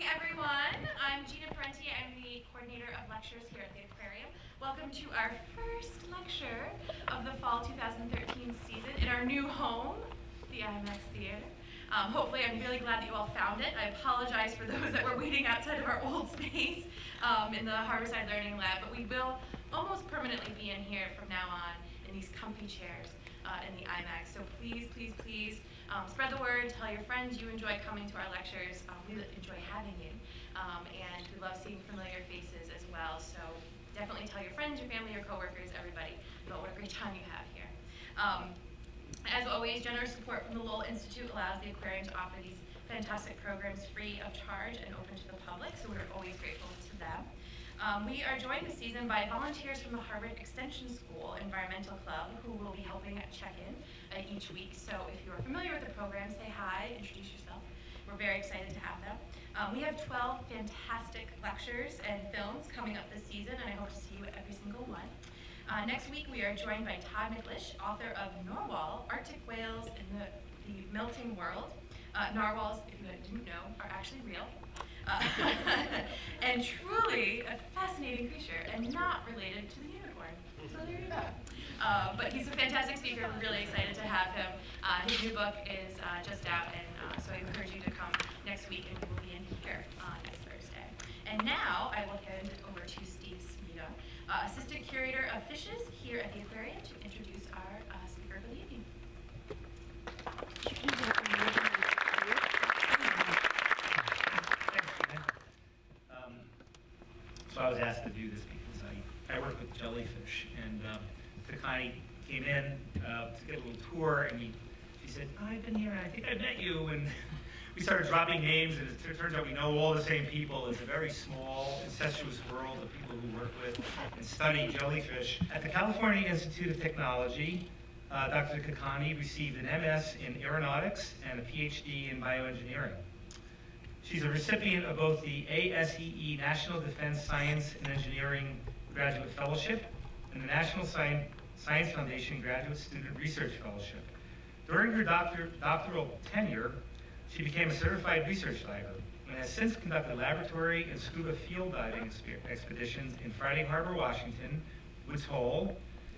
Everyone, I'm Gina Parenti. I'm the coordinator of lectures here at the Aquarium. Welcome to our first lecture of the fall 2013 season in our new home, the IMAX Theater. Hopefully, I'm really glad that you all found it. I apologize for those that were waiting outside of our old space in the Harborside Learning Lab, but we will almost permanently be in here from now on in these comfy chairs in the IMAX. So please, please, please spread the word, tell your friends you enjoy coming to our lectures. We enjoy having you, and we love seeing familiar faces as well. So definitely tell your friends, your family, your coworkers, everybody about what a great time you have here. As always, generous support from the Lowell Institute allows the Aquarium to offer these fantastic programs free of charge and open to the public, so we're always grateful to them. We are joined this season by volunteers from the Harvard Extension School Environmental Club who will be helping check-in each week. So if you are familiar with the program, say hi, introduce yourself. We're very excited to have them. We have 12 fantastic lectures and films coming up this season, and I hope to see you at every single one. Next week, we are joined by Todd McLish, author of Narwhal, Arctic Whales in the Melting World. Narwhals, if you didn't know, are actually real. And truly a fascinating creature and not related to the unicorn. So there you go. But he's a fantastic speaker. We're really excited to have him. His new book is just out, and so I encourage you to come next week, and we will be in here next Thursday. And now I will hand it over to Steve Scuba, Assistant Curator of Fishes here at the Aquarium, to introduce our speaker for the evening. So I was asked to do this because I work with jellyfish, and Kakani came in to get a little tour, and she said, I've been here, and I think I've met you, and we started dropping names, and it turns out we know all the same people. It's a very small, incestuous world of people who work with and study jellyfish. At the California Institute of Technology, Dr. Kakani received an MS in aeronautics and a PhD in bioengineering. She's a recipient of both the ASEE National Defense Science and Engineering Graduate Fellowship and the National Science Foundation Graduate Student Research Fellowship. During her doctoral tenure, she became a certified research diver and has since conducted laboratory and scuba field diving expeditions in Friday Harbor, Washington, Woods Hole,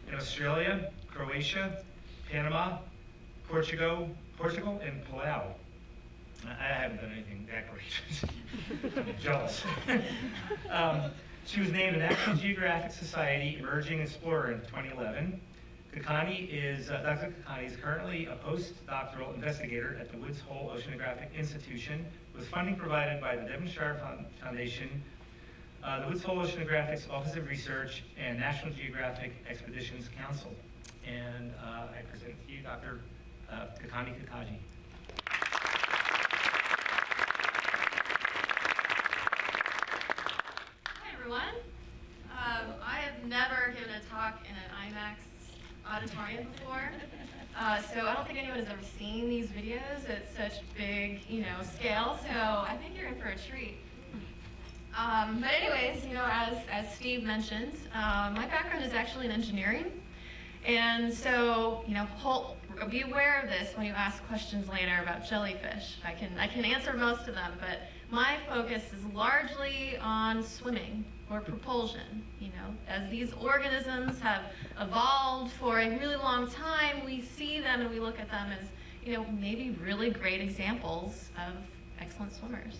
in Australia, Croatia, Panama, Portugal, and Palau. I haven't done anything that great. I'm jealous. She was named a National Geographic Society Emerging Explorer in 2011. Dr. Kakani is currently a postdoctoral investigator at the Woods Hole Oceanographic Institution with funding provided by the Devonshire Foundation, the Woods Hole Oceanographic's Office of Research, and National Geographic Expeditions Council. And I present to you Dr. Kakani Katija. Everyone. I have never given a talk in an IMAX auditorium before, so I don't think anyone has ever seen these videos at such big, scale. So I think you're in for a treat. But anyways, as Steve mentioned, my background is actually in engineering, and so be aware of this when you ask questions later about jellyfish. I can answer most of them, but my focus is largely on swimming or propulsion. As these organisms have evolved for a really long time, we see them and we look at them as, maybe really great examples of excellent swimmers.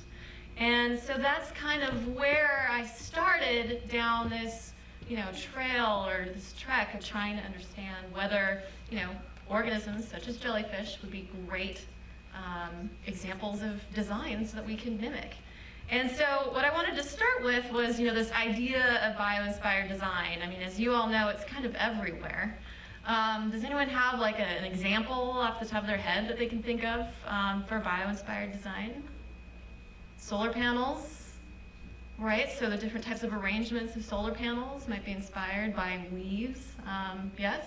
And so that's kind of where I started down this, trail or this trek of trying to understand whether, organisms such as jellyfish would be great examples of designs that we can mimic. And so what I wanted to start with was, this idea of bio-inspired design. I mean, as you all know, it's kind of everywhere. Does anyone have like an example off the top of their head that they can think of for bio-inspired design? Solar panels, right? So the different types of arrangements of solar panels might be inspired by leaves. Yes?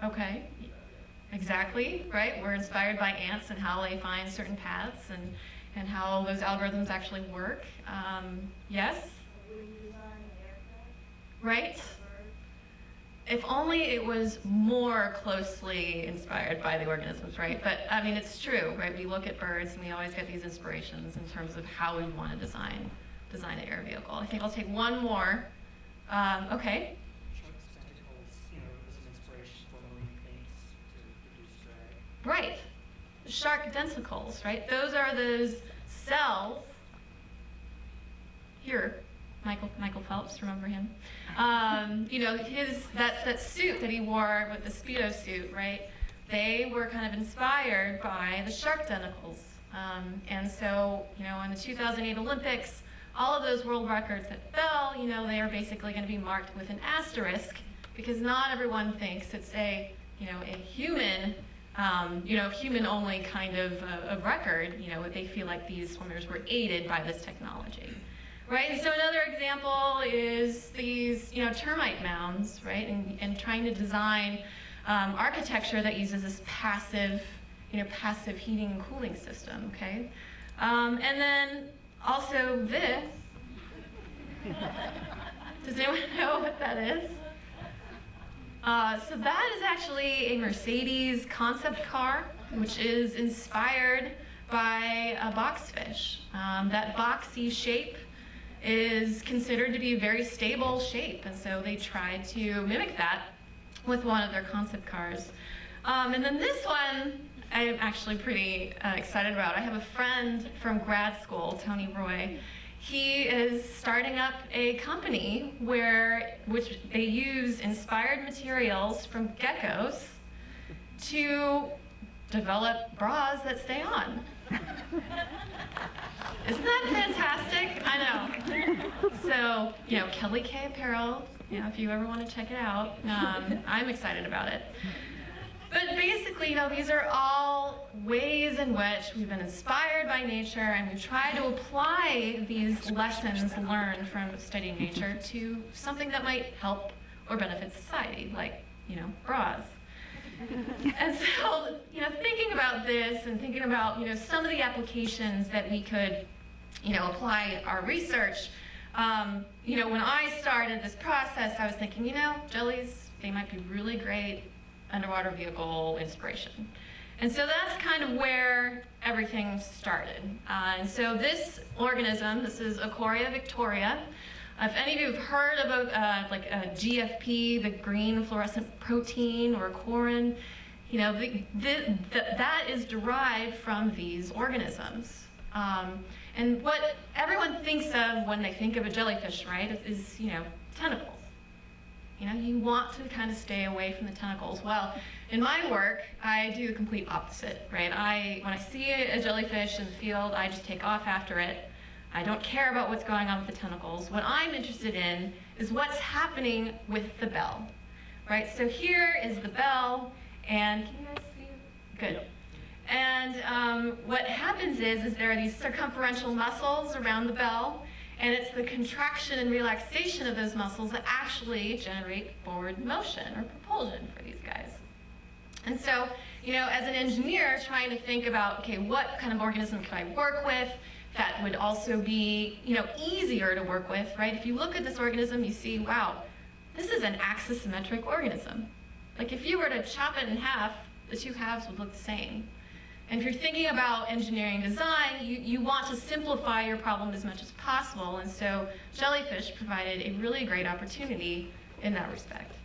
Okay, exactly, right? We're inspired by ants and how they find certain paths and how those algorithms actually work. Yes? Right? if only it was more closely inspired by the organisms, right? But I mean, it's true, right? We look at birds and we always get these inspirations in terms of how we want to design an air vehicle. I think I'll take one more. Okay. Shark's tentacles, as an inspiration for marine paints to produce drag. Right. Shark denticles, right? Those are those cells. Here, Michael Phelps, remember him? That suit that he wore with the Speedo suit, right? They were kind of inspired by the shark denticles. And so, in the 2008 Olympics, all of those world records that fell, they are basically going to be marked with an asterisk because not everyone thinks it's a human, human-only kind of record. They feel like these swimmers were aided by this technology. Right, and so another example is these, termite mounds, right, and trying to design architecture that uses this passive heating and cooling system, okay? And then also this. Does anyone know what that is? So that is actually a Mercedes concept car, which is inspired by a boxfish. That boxy shape is considered to be a very stable shape, and so they tried to mimic that with one of their concept cars. And then this one, I'm actually pretty excited about. I have a friend from grad school, Tony Roy. He is starting up a company which they use inspired materials from geckos to develop bras that stay on. Isn't that fantastic? I know. So, Kelly K Apparel, if you ever want to check it out, I'm excited about it. But basically, these are all ways in which we've been inspired by nature and we've tried to apply these lessons learned from studying nature to something that might help or benefit society, like, bras. And so, thinking about this and thinking about, some of the applications that we could, apply our research, when I started this process, I was thinking, jellies, they might be really great underwater vehicle inspiration. And so that's kind of where everything started. And so this organism, this is Aquaria victoria. If any of you have heard about like a GFP, the green fluorescent protein, or Aquarium, that is derived from these organisms. And what everyone thinks of when they think of a jellyfish, right, is tentacles. You want to kind of stay away from the tentacles. Well, in my work, I do the complete opposite, right? When I see a jellyfish in the field, I just take off after it. I don't care about what's going on with the tentacles. What I'm interested in is what's happening with the bell, right? So here is the bell, and can you guys see? Good. And what happens is there are these circumferential muscles around the bell, and it's the contraction and relaxation of those muscles that actually generate forward motion or propulsion for these guys. And so, as an engineer trying to think about, okay, what kind of organism can I work with that would also be, easier to work with, right? If you look at this organism, you see, wow, this is an axisymmetric organism. Like if you were to chop it in half, the two halves would look the same. And if you're thinking about engineering design, you want to simplify your problem as much as possible, and so jellyfish provided a really great opportunity in that respect.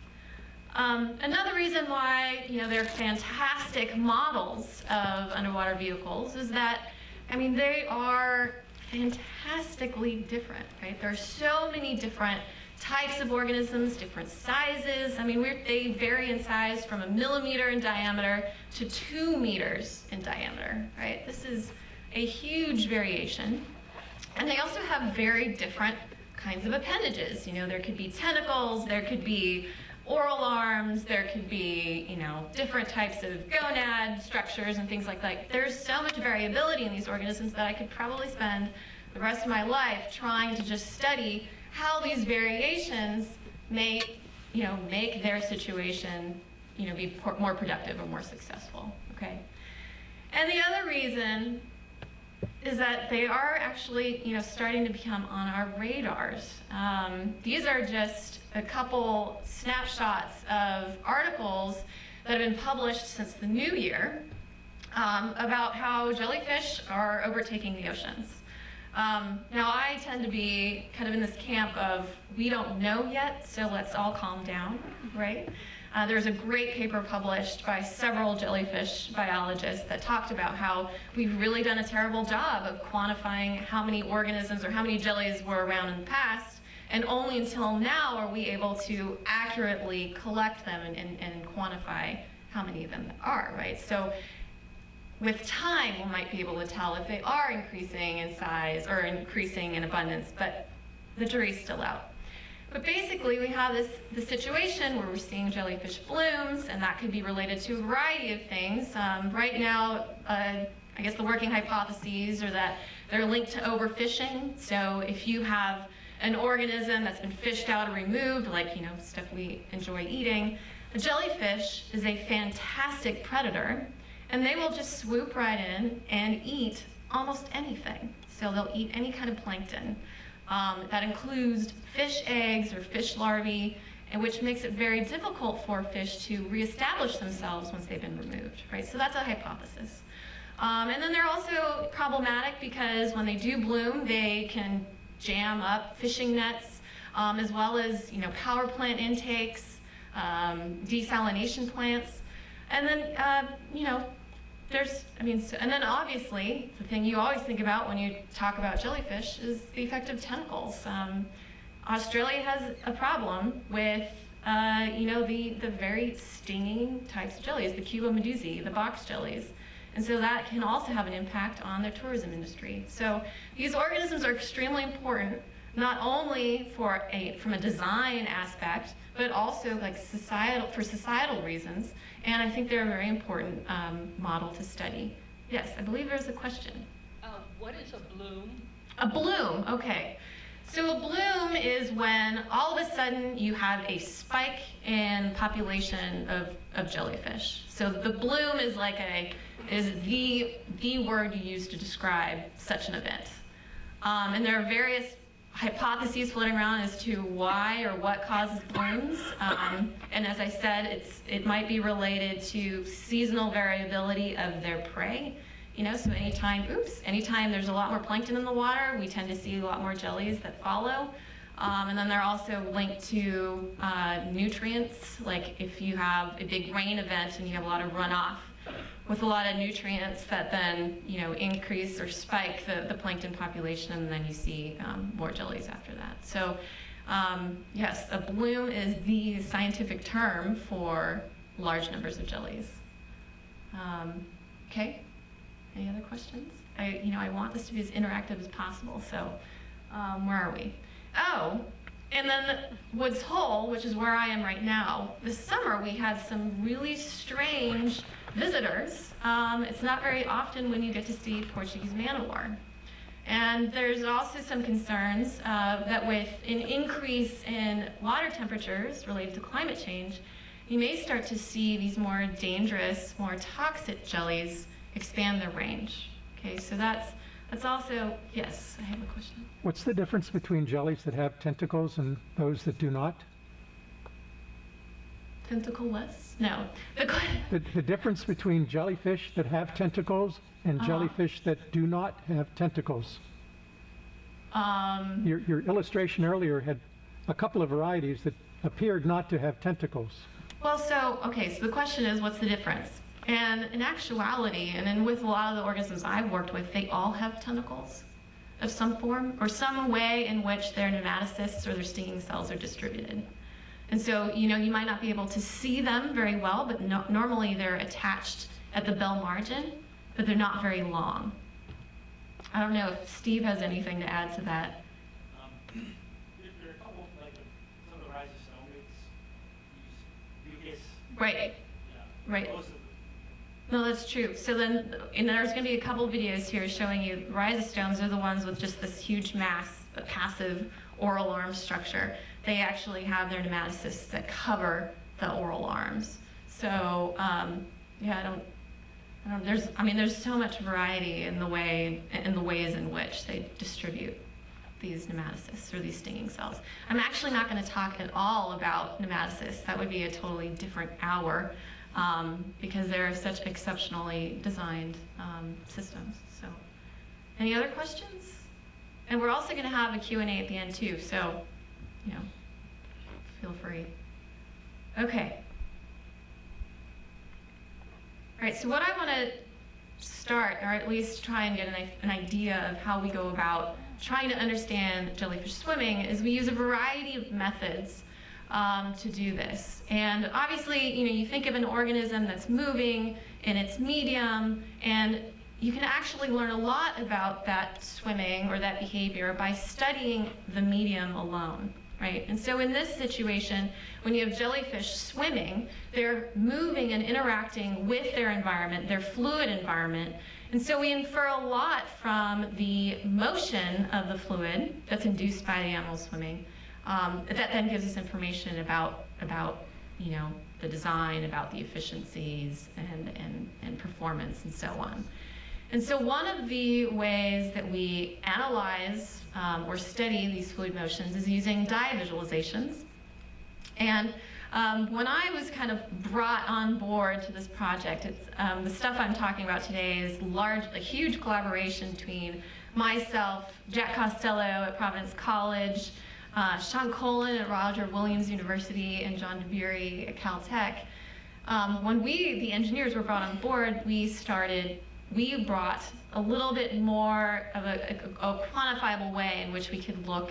Another reason why they're fantastic models of underwater vehicles is that, they are fantastically different, right? There are so many different types of organisms, different sizes. They vary in size from 1 millimeter in diameter to 2 meters in diameter, right? This is a huge variation. And they also have very different kinds of appendages. There could be tentacles, there could be oral arms, there could be, different types of gonad structures and things like that. There's so much variability in these organisms that I could probably spend the rest of my life trying to just study how these variations may, make their situation, be more productive or more successful, okay? And the other reason is that they are actually, starting to become on our radars. These are just a couple snapshots of articles that have been published since the new year about how jellyfish are overtaking the oceans. Now, I tend to be kind of in this camp of we don't know yet, so let's all calm down, right? There's a great paper published by several jellyfish biologists that talked about how we've really done a terrible job of quantifying how many organisms or how many jellies were around in the past, and only until now are we able to accurately collect them and quantify how many of them there are, right? So with time, we might be able to tell if they are increasing in size or increasing in abundance, but the jury's still out. But basically, we have the situation where we're seeing jellyfish blooms, and that could be related to a variety of things. Right now, I guess the working hypotheses are that they're linked to overfishing. So if you have an organism that's been fished out or removed, like stuff we enjoy eating, a jellyfish is a fantastic predator, and they will just swoop right in and eat almost anything. So they'll eat any kind of plankton. That includes fish eggs or fish larvae, and which makes it very difficult for fish to reestablish themselves once they've been removed, right? So that's a hypothesis. And then they're also problematic because when they do bloom, they can jam up fishing nets, as well as power plant intakes, desalination plants, and then and then obviously, the thing you always think about when you talk about jellyfish is the effect of tentacles. Australia has a problem with, the very stinging types of jellies, the Cuba medusae, the box jellies. And so that can also have an impact on the tourism industry. So these organisms are extremely important, not only from a design aspect, but also for societal reasons. And I think they're a very important model to study. Yes, I believe there's a question. What is a bloom? A bloom, okay. So a bloom is when all of a sudden you have a spike in population of jellyfish. So the bloom is the word you use to describe such an event. And there are various hypotheses floating around as to why or what causes blooms. And as I said, it might be related to seasonal variability of their prey. So anytime there's a lot more plankton in the water, we tend to see a lot more jellies that follow. And then they're also linked to nutrients, like if you have a big rain event and you have a lot of runoff with a lot of nutrients that then increase or spike the plankton population, and then you see more jellies after that. So yes, a bloom is the scientific term for large numbers of jellies. Okay, any other questions? I want this to be as interactive as possible, so where are we? Oh, and then Woods Hole, which is where I am right now, this summer we had some really strange visitors. It's not very often when you get to see Portuguese man-o-war. And there's also some concerns that with an increase in water temperatures related to climate change, you may start to see these more dangerous, more toxic jellies expand their range. Okay, so that's also, yes, I have a question. What's the difference between jellies that have tentacles and those that do not? Tentacleless? No. The difference between jellyfish that have tentacles and jellyfish that do not have tentacles. Your illustration earlier had a couple of varieties that appeared not to have tentacles. Well, so the question is, what's the difference? And in actuality, and with a lot of the organisms I've worked with, they all have tentacles of some form or some way in which their nematocysts or their stinging cells are distributed. And so, you might not be able to see them very well, but normally they're attached at the bell margin, but they're not very long. I don't know if Steve has anything to add to that. There are a couple, some of the rhizostomes use mucus. Right. Yeah. Right. Most of them. No, that's true. So then, there's going to be a couple of videos here showing you rhizostomes are the ones with just this huge mass, a passive oral arm structure. They actually have their nematocysts that cover the oral arms. So, there's so much variety in the ways in which they distribute these nematocysts or these stinging cells. I'm actually not going to talk at all about nematocysts. That would be a totally different hour because they're such exceptionally designed systems. So, any other questions? And we're also going to have a Q&A at the end too. So, feel free. Okay. All right, so what I want to start, or at least try and get an idea of how we go about trying to understand jellyfish swimming, is we use a variety of methods to do this. And obviously, you think of an organism that's moving in its medium, and you can actually learn a lot about that swimming or that behavior by studying the medium alone. Right? And so in this situation, when you have jellyfish swimming, they're moving and interacting with their environment, their fluid environment. And so we infer a lot from the motion of the fluid that's induced by the animal swimming. That then gives us information about the design, about the efficiencies and performance and so on. And so one of the ways that we analyze or study these fluid motions is using dye visualizations. And when I was kind of brought on board to this project, it's, the stuff I'm talking about today is a huge collaboration between myself, Jack Costello at Providence College, Sean Colin at Roger Williams University, and John DeBeery at Caltech. When the engineers were brought on board, we brought a little bit more of a quantifiable way in which we could look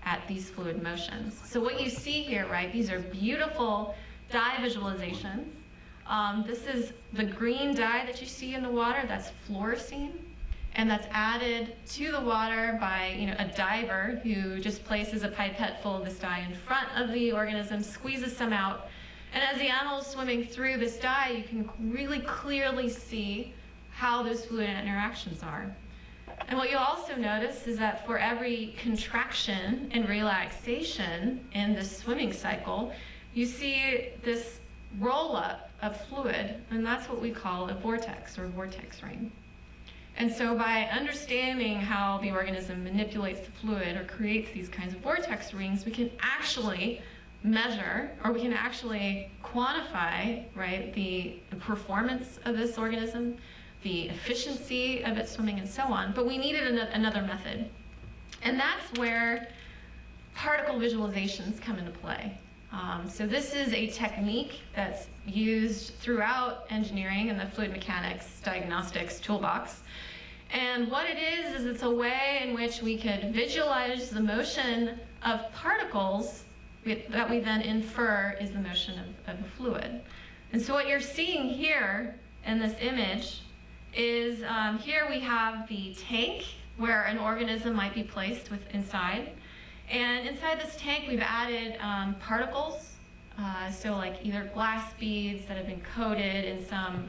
at these fluid motions. So what you see here, right, these are beautiful dye visualizations. This is the green dye that you see in the water, that's fluorescein, and that's added to the water by a diver who just places a pipette full of this dye in front of the organism, squeezes some out, and as the animal's swimming through this dye, you can really clearly see how those fluid interactions are. And what you'll also notice is that for every contraction and relaxation in this swimming cycle, you see this roll-up of fluid, and that's what we call a vortex or vortex ring. And so by understanding how the organism manipulates the fluid or creates these kinds of vortex rings, we can actually measure, or we can actually quantify, right, the performance of this organism, the efficiency of its swimming, and so on. But we needed another method. And that's where particle visualizations come into play. So this is a technique that's used throughout engineering and the fluid mechanics diagnostics toolbox. And what it is it's a way in which we could visualize the motion of particles that we then infer is the motion of the fluid. And so what you're seeing here in this image is here we have the tank where an organism might be placed inside. And inside this tank we've added particles, so like either glass beads that have been coated in some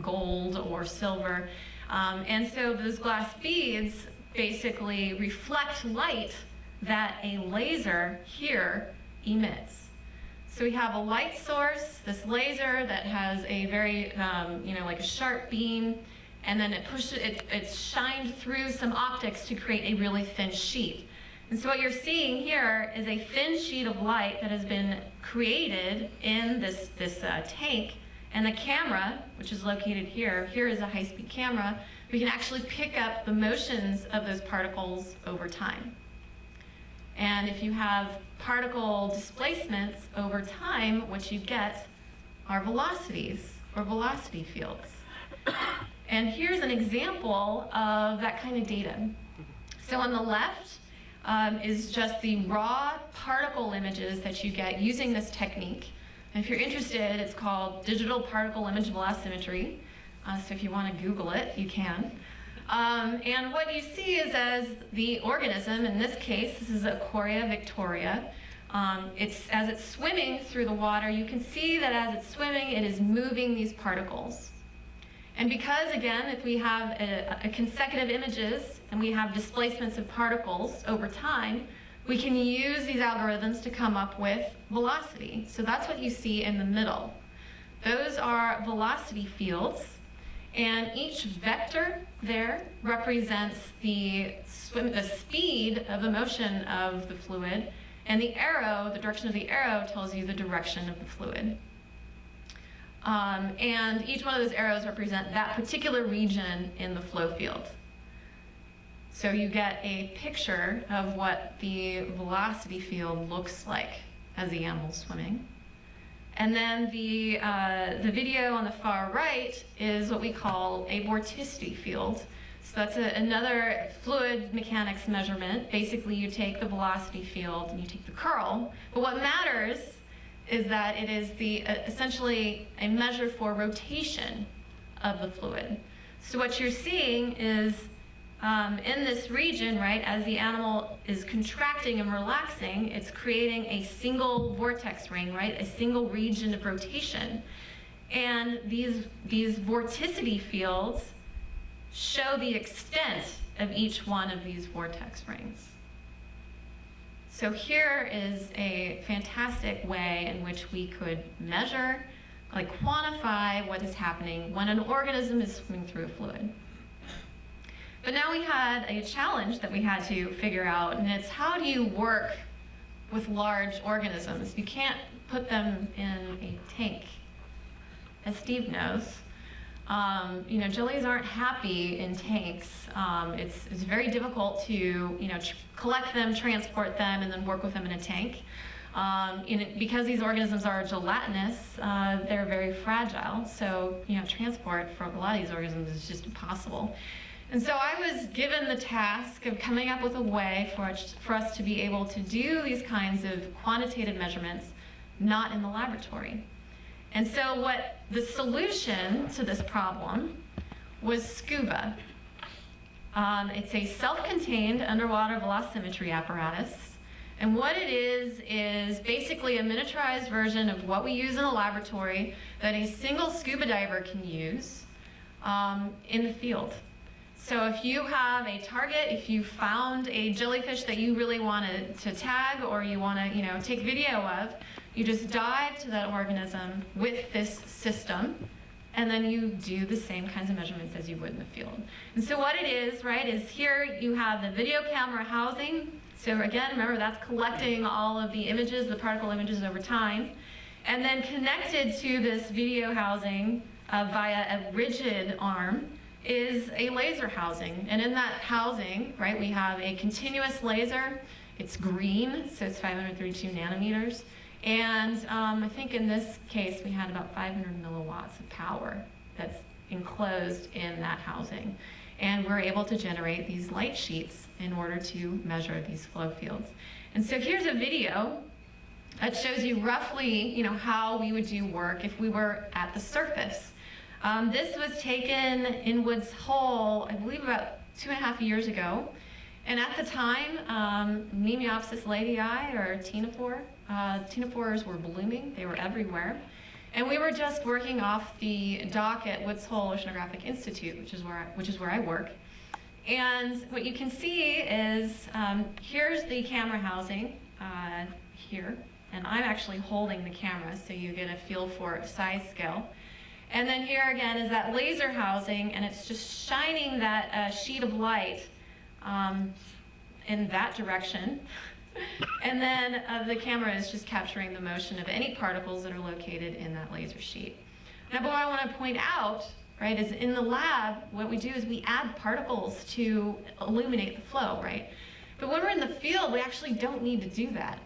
gold or silver. And so those glass beads basically reflect light that a laser here emits. So we have a light source, this laser that has a very, like a sharp beam, and then it's shined through some optics to create a really thin sheet. And so what you're seeing here is a thin sheet of light that has been created in this tank, and the camera, which is located here is a high-speed camera. We can actually pick up the motions of those particles over time. And if you have particle displacements over time, what you get are velocities or velocity fields. And here's an example of that kind of data. So on the left is just the raw particle images that you get using this technique. And if you're interested, it's called digital particle image velocimetry. So if you want to Google it, you can. And what you see is as the organism, in this case, this is Aquarium victoria, as it's swimming through the water, you can see that as it's swimming, it is moving these particles. And because, again, if we have a consecutive images and we have displacements of particles over time, we can use these algorithms to come up with velocity. So that's what you see in the middle. Those are velocity fields. And each vector there represents the speed of the motion of the fluid, and the arrow, the direction of the arrow, tells you the direction of the fluid. And each one of those arrows represent that particular region in the flow field. So you get a picture of what the velocity field looks like as the animal's swimming. And then the video on the far right is what we call a vorticity field. So that's another fluid mechanics measurement. Basically, you take the velocity field and you take the curl. But what matters is that it is essentially a measure for rotation of the fluid. So what you're seeing is in this region, right, as the animal is contracting and relaxing, it's creating a single vortex ring, right, a single region of rotation. And these vorticity fields show the extent of each one of these vortex rings. So here is a fantastic way in which we could measure, like quantify what is happening when an organism is swimming through a fluid. But now we had a challenge that we had to figure out, and it's how do you work with large organisms? You can't put them in a tank, as Steve knows. Jellies aren't happy in tanks. It's very difficult to collect them, transport them, and then work with them in a tank. Because these organisms are gelatinous, they're very fragile. So transport for a lot of these organisms is just impossible. And so I was given the task of coming up with a way for us to be able to do these kinds of quantitative measurements, not in the laboratory. And so what the solution to this problem was Scuba. It's a self-contained underwater velocimetry apparatus. And what it is basically a miniaturized version of what we use in the laboratory that a single scuba diver can use in the field. So if you have a target, if you found a jellyfish that you really wanted to tag or you want to take video of, you just dive to that organism with this system, and then you do the same kinds of measurements as you would in the field. And so what it is, right, is here you have the video camera housing. So again, remember that's collecting all of the images, the particle images over time. And then connected to this video housing via a rigid arm is a laser housing. And in that housing, right, we have a continuous laser. It's green, so it's 532 nanometers. And I think in this case, we had about 500 milliwatts of power that's enclosed in that housing. And we're able to generate these light sheets in order to measure these flow fields. And so here's a video that shows you roughly, how we would do work if we were at the surface. This was taken in Woods Hole, I believe about 2.5 years ago. And at the time, Memiopsis ladii, or ctenophores were blooming. They were everywhere. And we were just working off the dock at Woods Hole Oceanographic Institute, which is where I work. And what you can see is, here's the camera housing here. And I'm actually holding the camera, so you get a feel for size scale. And then here again is that laser housing, and it's just shining that sheet of light in that direction. And then the camera is just capturing the motion of any particles that are located in that laser sheet. Now, what I want to point out, right, is in the lab, what we do is we add particles to illuminate the flow, right? But when we're in the field, we actually don't need to do that.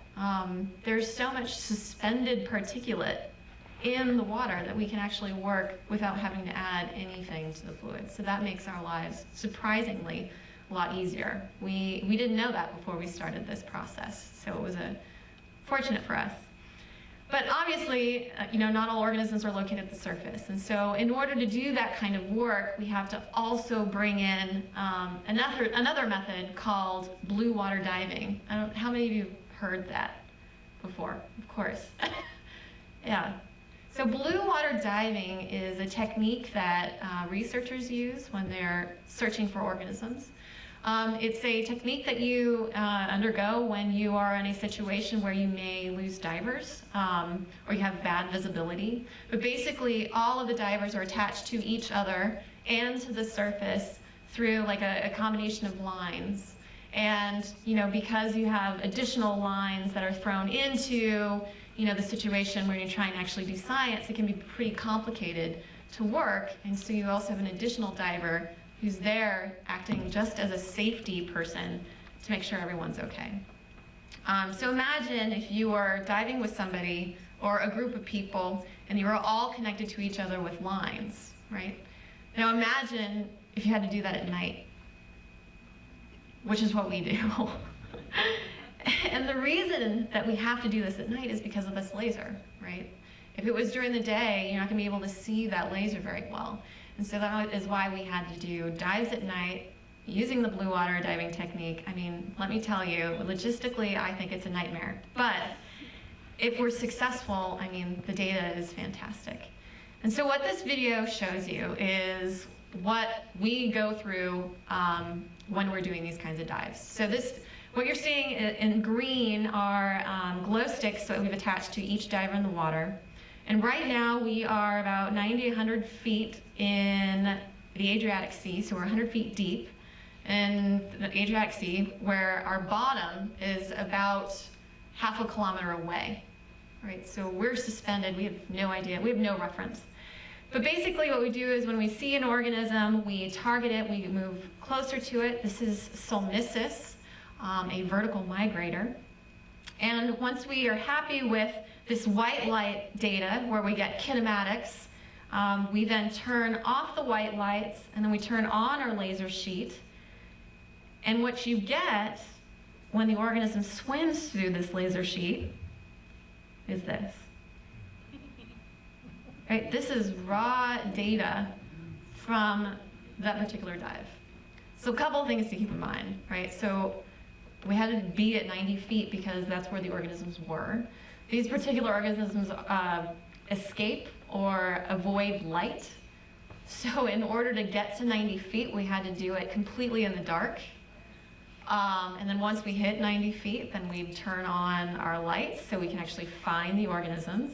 There's so much suspended particulate in the water that we can actually work without having to add anything to the fluid. So that makes our lives surprisingly a lot easier. We didn't know that before we started this process, so it was fortunate for us. But obviously, not all organisms are located at the surface, and so in order to do that kind of work, we have to also bring in another method called blue water diving. How many of you have heard that before? Of course. Yeah. So blue water diving is a technique that researchers use when they're searching for organisms. It's a technique that you undergo when you are in a situation where you may lose divers or you have bad visibility. But basically, all of the divers are attached to each other and to the surface through like a combination of lines. And because you have additional lines that are thrown into the situation where you're trying to actually do science, it can be pretty complicated to work. And so you also have an additional diver who's there acting just as a safety person to make sure everyone's okay. So imagine if you were diving with somebody or a group of people and you were all connected to each other with lines, right? Now imagine if you had to do that at night, which is what we do. And the reason that we have to do this at night is because of this laser, right? If it was during the day, you're not going to be able to see that laser very well. And so that is why we had to do dives at night using the blue water diving technique. I mean, let me tell you, logistically, I think it's a nightmare. But if we're successful, I mean, the data is fantastic. And so what this video shows you is what we go through when we're doing these kinds of dives. So what you're seeing in green are glow sticks that we've attached to each diver in the water. And right now we are about 90, 100 feet in the Adriatic Sea, so we're 100 feet deep in the Adriatic Sea, where our bottom is about half a kilometer away, right? So we're suspended, we have no idea, we have no reference. But basically what we do is when we see an organism, we target it, we move closer to it. This is Solnicis, a vertical migrator. And once we are happy with this white light data, where we get kinematics, we then turn off the white lights, and then we turn on our laser sheet. And what you get when the organism swims through this laser sheet is this. Right? This is raw data from that particular dive. So a couple of things to keep in mind, right? So we had to be at 90 feet because that's where the organisms were. These particular organisms escape or avoid light. So in order to get to 90 feet, we had to do it completely in the dark. And then once we hit 90 feet, then we'd turn on our lights so we can actually find the organisms.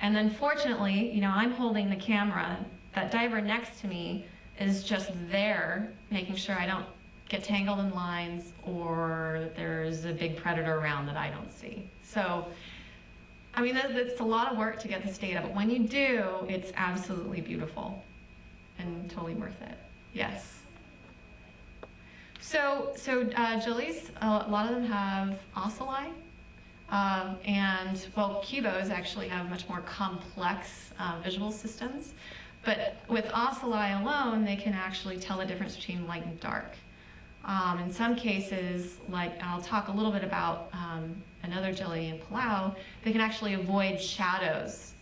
And then fortunately, I'm holding the camera. That diver next to me is just there, making sure I don't get tangled in lines or that there's a big predator around that I don't see. So, I mean, it's a lot of work to get this data, but when you do, it's absolutely beautiful and totally worth it. Yes. So jellies, a lot of them have ocelli. And, well, cubos actually have much more complex visual systems. But with ocelli alone, they can actually tell the difference between light and dark. In some cases, like I'll talk a little bit about another jelly in Palau, they can actually avoid shadows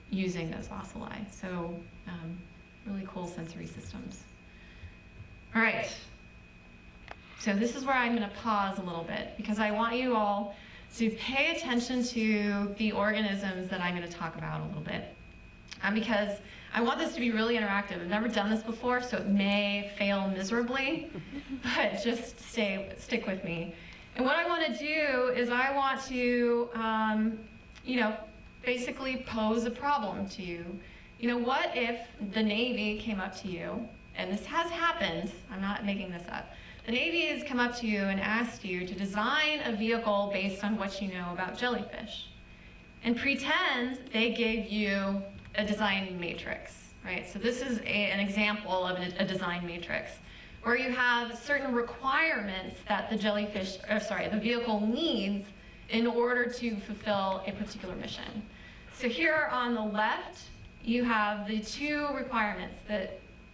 using those ocelli. So really cool sensory systems. All right. So this is where I'm going to pause a little bit because I want you all to pay attention to the organisms that I'm going to talk about a little bit. Because I want this to be really interactive. I've never done this before, so it may fail miserably, but just stick with me. And what I want to do is I want to, basically pose a problem to you. What if the Navy came up to you, and this has happened, I'm not making this up, the Navy has come up to you and asked you to design a vehicle based on what you know about jellyfish. And pretend they gave you a design matrix, right? So this is an example of a design matrix where you have certain requirements that the vehicle needs in order to fulfill a particular mission. So here on the left, you have the two requirements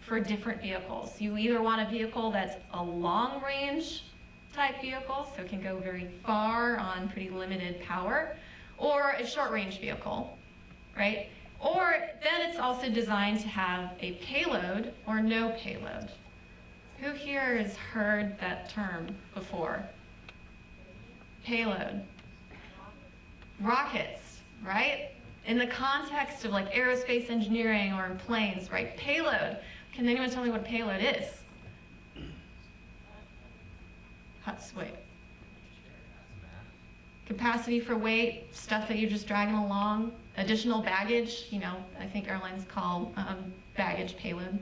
for different vehicles. You either want a vehicle that's a long-range type vehicle, so it can go very far on pretty limited power, or a short-range vehicle, right? Or then it's also designed to have a payload or no payload. Who here has heard that term before? Payload. Rockets, right? In the context of like aerospace engineering or in planes, right? Payload. Can anyone tell me what a payload is? Wait. Capacity for weight, stuff that you're just dragging along, additional baggage, I think airlines call baggage payload.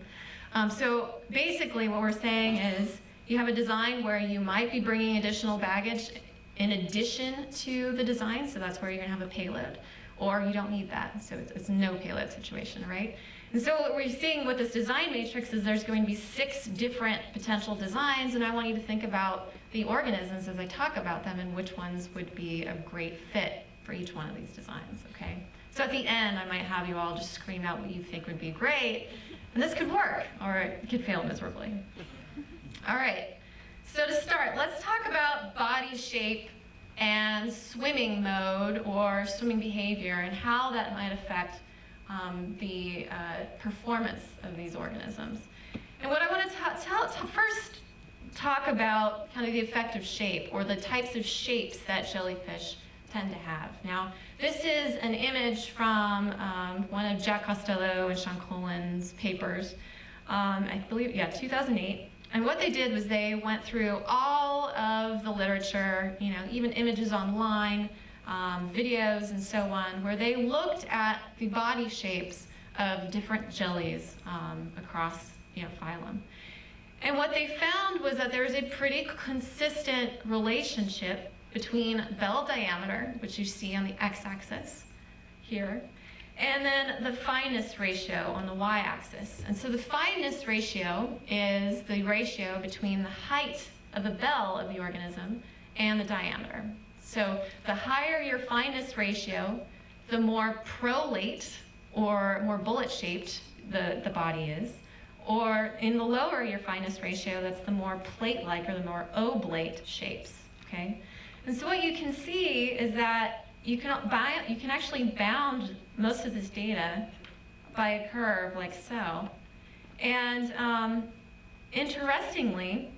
So basically what we're saying is you have a design where you might be bringing additional baggage in addition to the design, so that's where you're gonna have a payload, or you don't need that, so it's no payload situation, right? And so what we're seeing with this design matrix is there's going to be 6 different potential designs, and I want you to think about the organisms as I talk about them and which ones would be a great fit for each one of these designs, okay? So at the end, I might have you all just scream out what you think would be great, and this could work, or it could fail miserably. All right, so to start, let's talk about body shape and swimming mode or swimming behavior and how that might affect the performance of these organisms. And what I want to first talk about kind of the effect of shape, or the types of shapes that jellyfish tend to have. Now, this is an image from one of Jack Costello and Sean Colan's papers, I believe, yeah, 2008. And what they did was they went through all of the literature, you know, even images online, videos and so on, where they looked at the body shapes of different jellies across, you know, phylum. And what they found was that there was a pretty consistent relationship between bell diameter, which you see on the x-axis here, and then the fineness ratio on the y-axis. And so the fineness ratio is the ratio between the height of the bell of the organism and the diameter. So the higher your fineness ratio, the more prolate or more bullet-shaped the body is. Or in the lower your fineness ratio, that's the more plate-like or the more oblate shapes, okay? And so what you can see is that you can actually bound most of this data by a curve like so. And interestingly,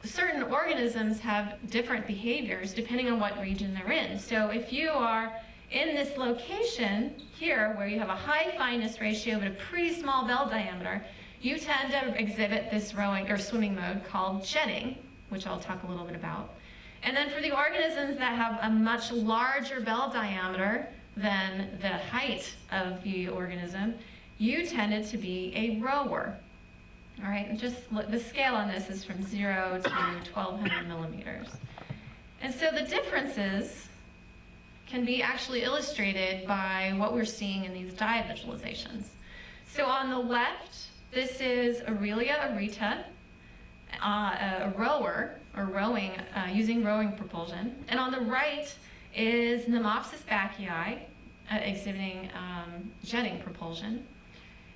certain organisms have different behaviors depending on what region they're in. So if you are in this location here where you have a high fineness ratio but a pretty small bell diameter, you tend to exhibit this rowing or swimming mode called jetting, which I'll talk a little bit about. And then for the organisms that have a much larger bell diameter than the height of the organism, you tended to be a rower. All right, and just look, the scale on this is from 0 to 1,200 millimeters. And so the differences can be actually illustrated by what we're seeing in these dive visualizations. So on the left, this is Aurelia aurita, a rower, or rowing, using rowing propulsion. And on the right is Nemopsis bacchii, exhibiting jetting propulsion.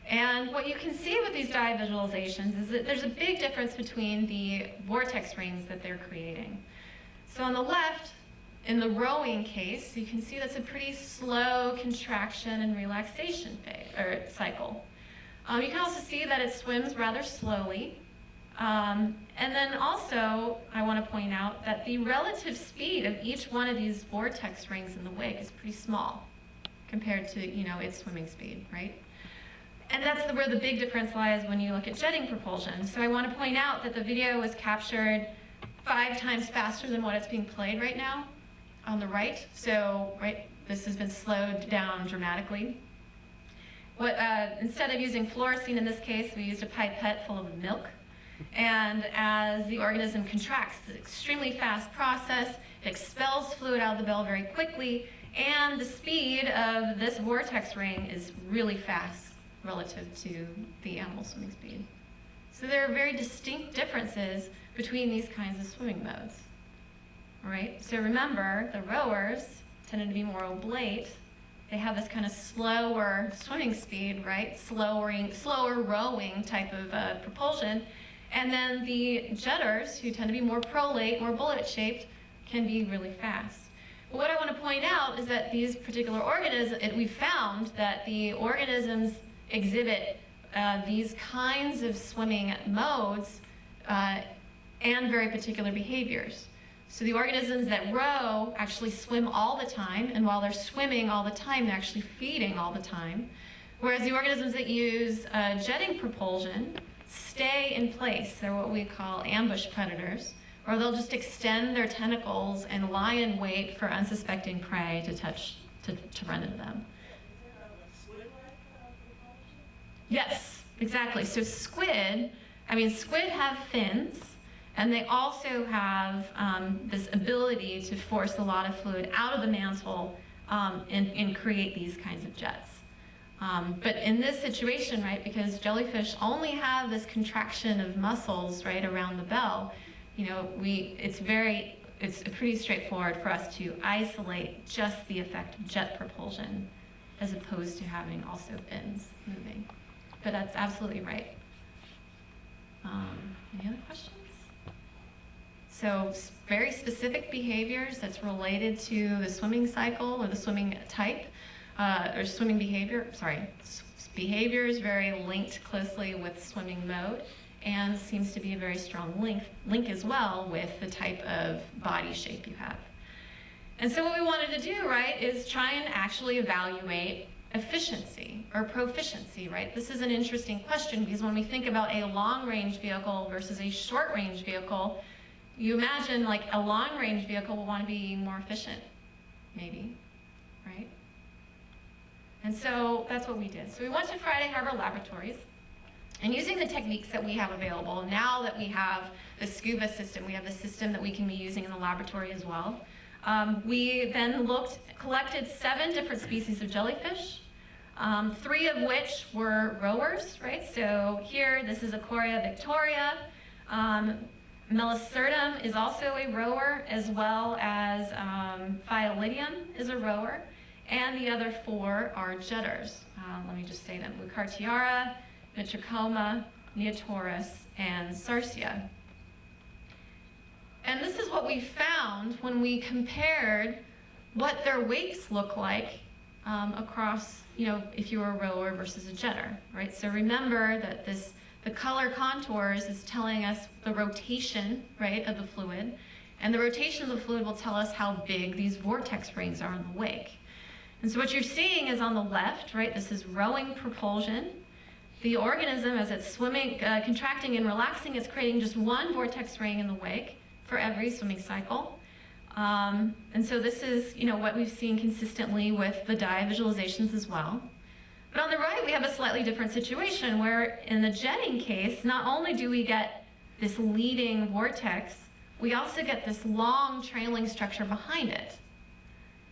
And what you can see with these dive visualizations is that there's a big difference between the vortex rings that they're creating. So on the left, in the rowing case, you can see that's a pretty slow contraction and relaxation cycle. You can also see that it swims rather slowly. And then also, I want to point out that the relative speed of each one of these vortex rings in the wake is pretty small compared to, you know, its swimming speed, right? And that's where the big difference lies when you look at jetting propulsion. So I want to point out that the video was captured 5 times faster than what it's being played right now on the right. So, right, this has been slowed down dramatically. Instead of using fluorescein in this case, we used a pipette full of milk. And as the organism contracts, it's an extremely fast process. It expels fluid out of the bell very quickly, and the speed of this vortex ring is really fast relative to the animal swimming speed. So there are very distinct differences between these kinds of swimming modes. All right? So remember, the rowers tended to be more oblate. They have this kind of slower swimming speed, right? Slower rowing type of propulsion. And then the jetters, who tend to be more prolate, more bullet-shaped, can be really fast. But what I want to point out is that these particular organisms, we found that the organisms exhibit these kinds of swimming modes and very particular behaviors. So the organisms that row actually swim all the time, and while they're swimming all the time, they're actually feeding all the time. Whereas the organisms that use jetting propulsion stay in place. They're what we call ambush predators, or they'll just extend their tentacles and lie in wait for unsuspecting prey to run into them. Yes, exactly. So squid have fins, and they also have this ability to force a lot of fluid out of the mantle and create these kinds of jets. But in this situation, right, because jellyfish only have this contraction of muscles right around the bell, you know, it's pretty straightforward for us to isolate just the effect of jet propulsion as opposed to having also fins moving. But that's absolutely right. Any other questions? So very specific behaviors that's related to the swimming cycle or the swimming type, or swimming behavior, behavior is very linked closely with swimming mode and seems to be a very strong link as well with the type of body shape you have. And so what we wanted to do, right, is try and actually evaluate efficiency or proficiency, right? This is an interesting question because when we think about a long-range vehicle versus a short-range vehicle, you imagine like a long-range vehicle will want to be more efficient, maybe, right? And so that's what we did. So we went to Friday Harbor Laboratories, and using the techniques that we have available, now that we have the Scuba system, we have the system that we can be using in the laboratory as well. We then collected 7 different species of jellyfish, 3 of which were rowers, right? So here, this is Aquaria victoria. Melicertum is also a rower, as well as Phyalidium is a rower, and the other 4 are jetters. Let me just say them: Lucartiara, Mitrachoma, Neotaurus, and Sarsia. And this is what we found when we compared what their wakes look like across, you know, if you were a rower versus a jetter, right? So remember that the color contours is telling us the rotation, right, of the fluid, and the rotation of the fluid will tell us how big these vortex rings are in the wake. And so what you're seeing is on the left, right, this is rowing propulsion. The organism, as it's swimming, contracting and relaxing, it's creating just 1 vortex ring in the wake for every swimming cycle. And so this is, you know, what we've seen consistently with the dye visualizations as well. But on the right, we have a slightly different situation where in the jetting case, not only do we get this leading vortex, we also get this long trailing structure behind it.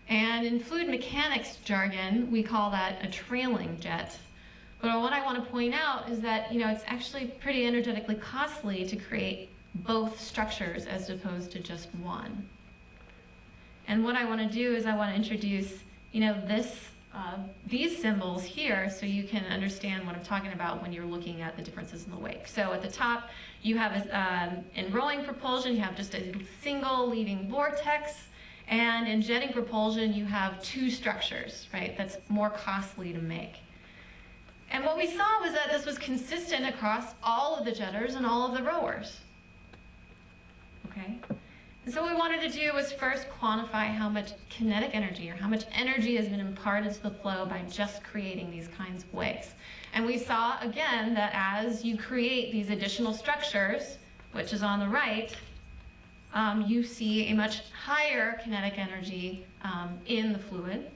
And in fluid mechanics jargon, we call that a trailing jet. But what I want to point out is that, you know, it's actually pretty energetically costly to create both structures as opposed to just one. And what I want to do is I want to introduce, you know, these symbols here so you can understand what I'm talking about when you're looking at the differences in the wake. So at the top, you have, in rowing propulsion, you have just a single leading vortex. And in jetting propulsion, you have 2 structures, right? That's more costly to make. And what we saw was that this was consistent across all of the jetters and all of the rowers. Okay? And so what we wanted to do was first quantify how much kinetic energy or how much energy has been imparted to the flow by just creating these kinds of wakes. And we saw, again, that as you create these additional structures, which is on the right, you see a much higher kinetic energy in the fluid.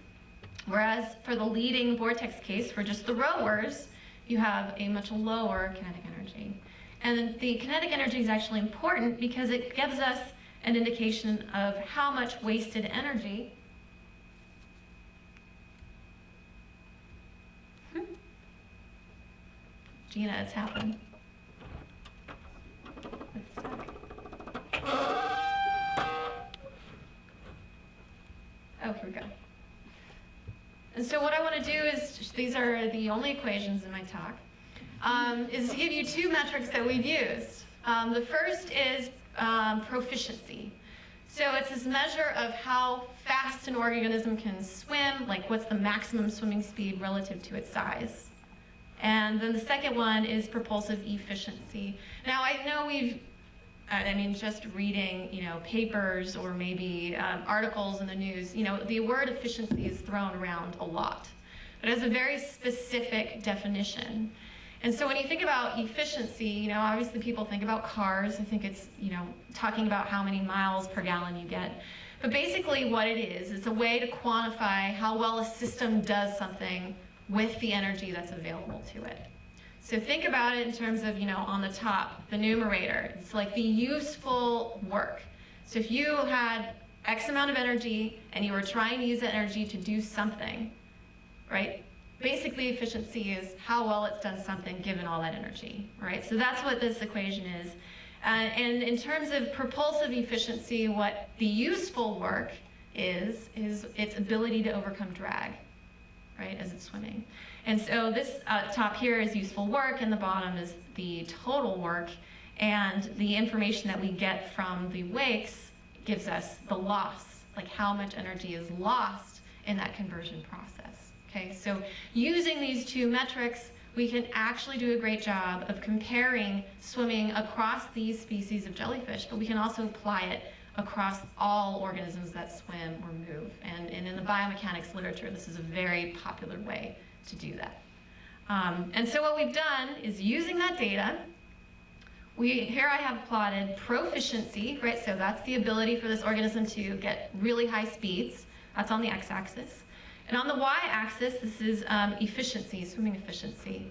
Whereas for the leading vortex case, for just the rowers, you have a much lower kinetic energy. And the kinetic energy is actually important because it gives us an indication of how much wasted energy Gina, it's happened. It's stuck. Oh, here we go. And so what I want to do is, these are the only equations in my talk, is to give you 2 metrics that we've used. The first is proficiency. So it's this measure of how fast an organism can swim, like what's the maximum swimming speed relative to its size. And then the second one is propulsive efficiency. Now I know just reading, you know, papers or maybe articles in the news, you know, the word efficiency is thrown around a lot. But it has a very specific definition. And so when you think about efficiency, you know, obviously people think about cars. I think it's, you know, talking about how many miles per gallon you get. But basically what it is, it's a way to quantify how well a system does something with the energy that's available to it. So think about it in terms of, on the top, the numerator. It's like the useful work. So if you had X amount of energy and you were trying to use that energy to do something, right? Basically, efficiency is how well it's done something given all that energy, right? So that's what this equation is. And in terms of propulsive efficiency, what the useful work is its ability to overcome drag, right, as it's swimming. And so this top here is useful work, and the bottom is the total work. And the information that we get from the wakes gives us the loss, like how much energy is lost in that conversion process. Okay, so using these two metrics, we can actually do a great job of comparing swimming across these species of jellyfish, but we can also apply it across all organisms that swim or move. And in the biomechanics literature, this is a very popular way to do that. And so what we've done is using that data, here I have plotted proficiency, right? So that's the ability for this organism to get really high speeds. That's on the x-axis. And on the y-axis, this is efficiency, swimming efficiency.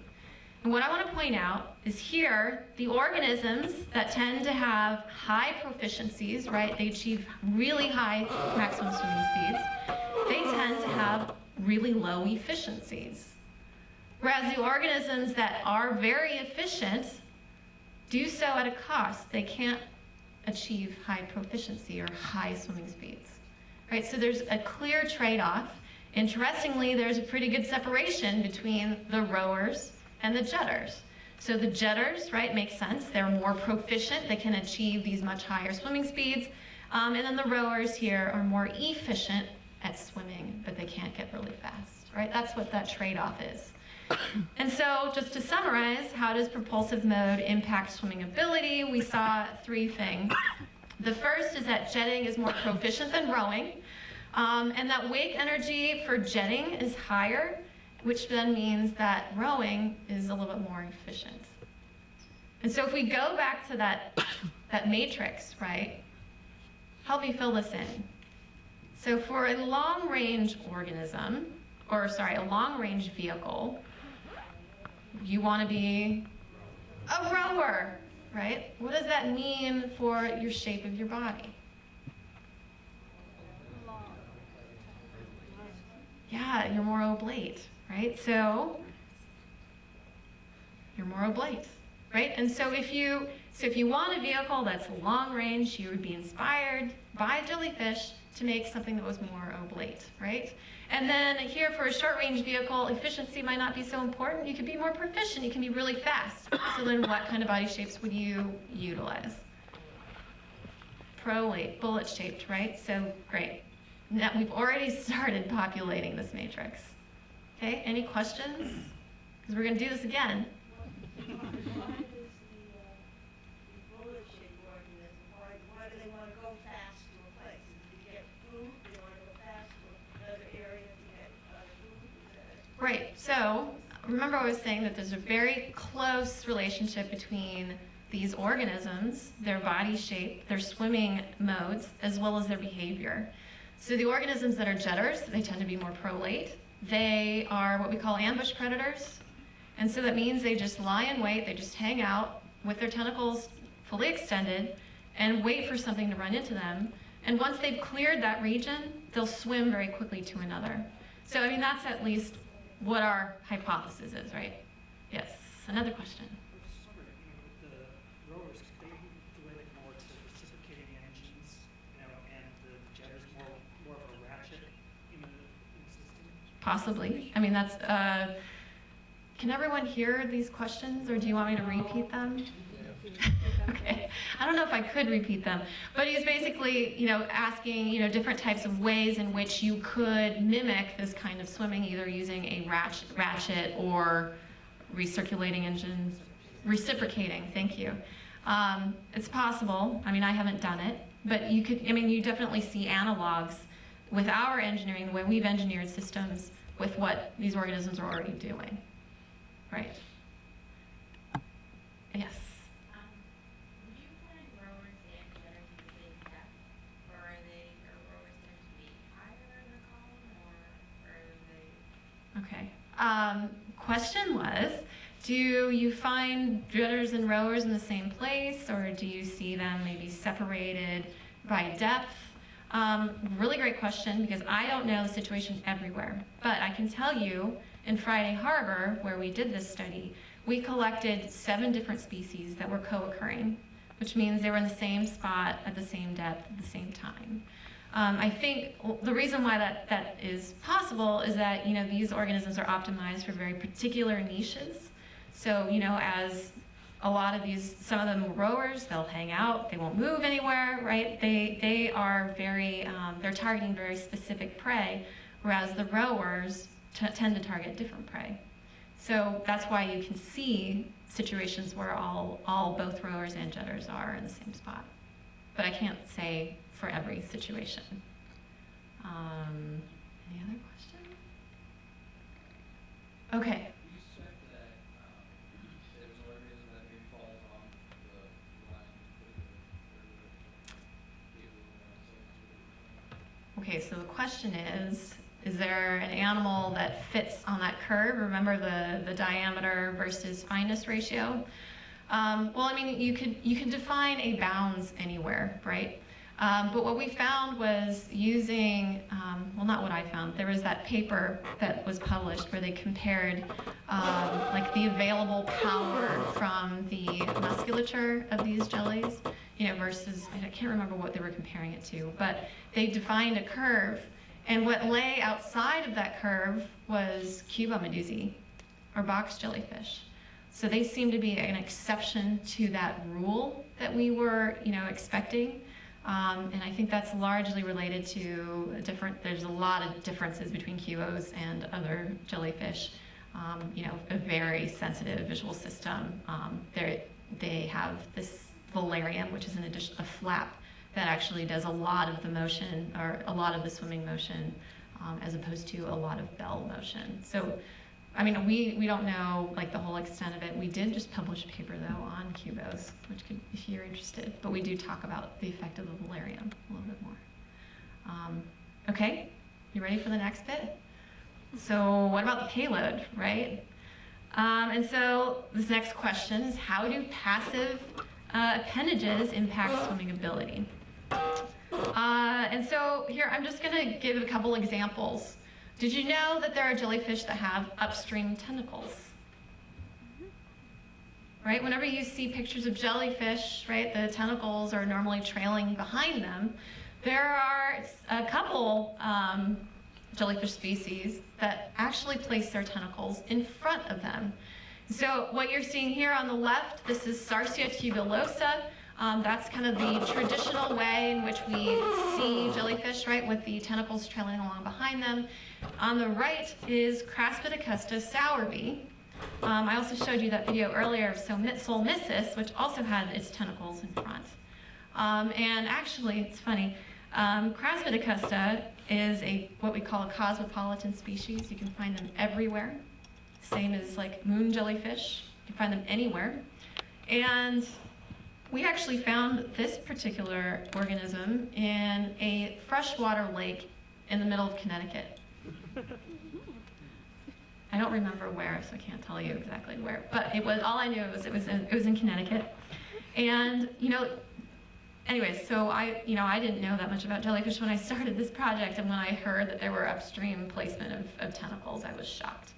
And what I want to point out is here, the organisms that tend to have high proficiencies, right? They achieve really high maximum swimming speeds. They tend to have really low efficiencies. Whereas the organisms that are very efficient do so at a cost. They can't achieve high proficiency or high swimming speeds, right? So there's a clear trade-off. Interestingly, there's a pretty good separation between the rowers and the jetters. So the jetters, right, makes sense. They're more proficient. They can achieve these much higher swimming speeds. And then the rowers here are more efficient at swimming, but they can't get really fast, right? That's what that trade-off is. And so just to summarize, how does propulsive mode impact swimming ability? We saw three things. The first is that jetting is more proficient than rowing, and that wake energy for jetting is higher, which then means that rowing is a little bit more efficient. And so if we go back to that matrix, right, help me fill this in. So for a long-range organism, a long-range vehicle, you want to be a rower, right? What does that mean for your shape of your body? Yeah, you're more oblate, right? So you're more oblate, right? And so if you want a vehicle that's long range, you would be inspired by a jellyfish to make something that was more oblate, right? And then here for a short range vehicle, efficiency might not be so important. You could be more proficient, you can be really fast. So then what kind of body shapes would you utilize? Prolate, bullet shaped, right? So great. Now we've already started populating this matrix. Okay, any questions? Because we're gonna do this again. Why does the bullet-shaped organism, why do they want to go fast to a place? Is it to get food? Do they want to go fast to another area to get food? Is that it? Right, so remember I was saying that there's a very close relationship between these organisms, their body shape, their swimming modes, as well as their behavior. So the organisms that are jetters, they tend to be more prolate. They are what we call ambush predators. And so that means they just lie in wait, they just hang out with their tentacles fully extended and wait for something to run into them. And once they've cleared that region, they'll swim very quickly to another. So, I mean, that's at least what our hypothesis is, right? Yes, another question. With the rowers, could they relate more to reciprocating engines, and the jetters more of a ratchet in the system? Possibly. I mean, that's, can everyone hear these questions, or do you want me to repeat them? Okay, I don't know if I could repeat them, but he's basically, asking, different types of ways in which you could mimic this kind of swimming, either using a ratchet or recirculating engines, reciprocating, thank you. It's possible. I mean, I haven't done it, but you definitely see analogs with our engineering, the way we've engineered systems with what these organisms are already doing. Right. Yes. Would you find rowers and jetters at the same depth, or are rowers tend to be higher in the column, or are they? Okay. Question was, Do you find jetters and rowers in the same place, or do you see them maybe separated by depth? Really great question, because I don't know the situation everywhere. But I can tell you, in Friday Harbor, where we did this study, we collected 7 different species that were co-occurring, which means they were in the same spot at the same depth at the same time. I think the reason why that is possible is that these organisms are optimized for very particular niches. So as a lot of these, some of them rowers, they'll hang out, they won't move anywhere, right? They are very, they're targeting very specific prey, whereas the rowers tend to target different prey. So that's why you can see situations where both rowers and jetters are in the same spot. But I can't say for every situation. Any other question? Okay. You said that there was an organism that maybe falls on the line. Okay, so the question is there an animal that fits on that curve? Remember the diameter versus fineness ratio? Well, I mean, you could define a bounds anywhere, right? But what we found was using, well, not what I found. There was that paper that was published where they compared like the available power from the musculature of these jellies, versus, I can't remember what they were comparing it to, but they defined a curve, and what lay outside of that curve was Cuba medusae, or box jellyfish. So they seem to be an exception to that rule that we were, expecting. And I think that's largely related to there's a lot of differences between Cubos and other jellyfish. A very sensitive visual system. They have this valerium, which is a flap that actually does a lot of the motion, or a lot of the swimming motion, as opposed to a lot of bell motion. So, I mean, we don't know like the whole extent of it. We did just publish a paper though on Cubos, which could, if you're interested, but we do talk about the effect of the valerium a little bit more. Okay, you ready for the next bit? So what about the payload, right? And so this next question is, how do passive appendages impact swimming ability? And so here I'm just gonna give a couple examples. Did you know that there are jellyfish that have upstream tentacles? Right, whenever you see pictures of jellyfish, right, the tentacles are normally trailing behind them. There are a couple jellyfish species that actually place their tentacles in front of them. So what you're seeing here on the left, this is Sarsia tubulosa. That's kind of the traditional way in which we see jellyfish, right, with the tentacles trailing along behind them. On the right is Craspidicusta sowerby. I also showed you that video earlier of Solmissus, which also had its tentacles in front. And actually, it's funny, Craspidicusta is what we call a cosmopolitan species. You can find them everywhere. Same as like moon jellyfish. You can find them anywhere. And we actually found this particular organism in a freshwater lake in the middle of Connecticut. I don't remember where, so I can't tell you exactly where. But all I knew was it was in Connecticut. And anyways, so I didn't know that much about jellyfish when I started this project, and when I heard that there were upstream placement of tentacles, I was shocked.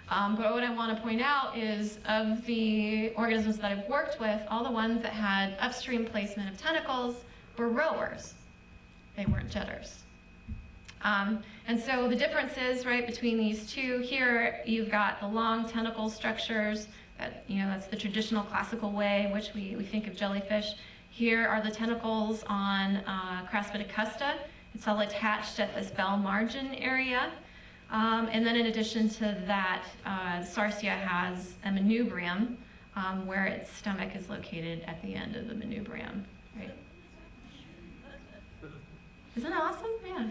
But what I want to point out is, of the organisms that I've worked with, all the ones that had upstream placement of tentacles were rowers. They weren't jetters. And so the differences, right, between these two, here you've got the long tentacle structures, that's the traditional classical way in which we think of jellyfish. Here are the tentacles on Craspidicusta. It's all attached at this bell margin area. And then in addition to that, Sarsia has a manubrium, where its stomach is located at the end of the manubrium, right? Isn't that awesome? Yeah.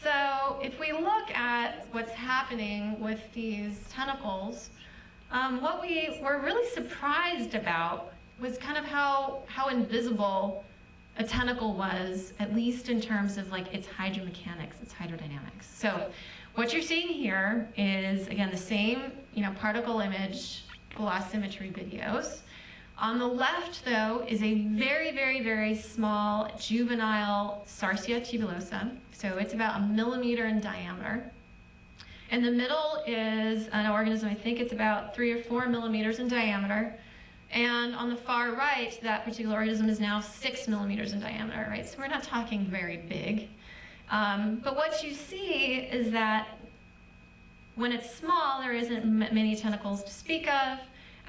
So if we look at what's happening with these tentacles, what we were really surprised about was kind of how invisible a tentacle was, at least in terms of like its hydromechanics, its hydrodynamics. So what you're seeing here is, again, the same, particle image velocimetry videos. On the left, though, is a very, very, very small juvenile Sarsia tubulosa. So it's about 1 millimeter in diameter. In the middle is an organism, I think it's about 3 or 4 millimeters in diameter. And on the far right, that particular organism is now 6 millimeters in diameter, right? So we're not talking very big. But what you see is that when it's small, there isn't many tentacles to speak of.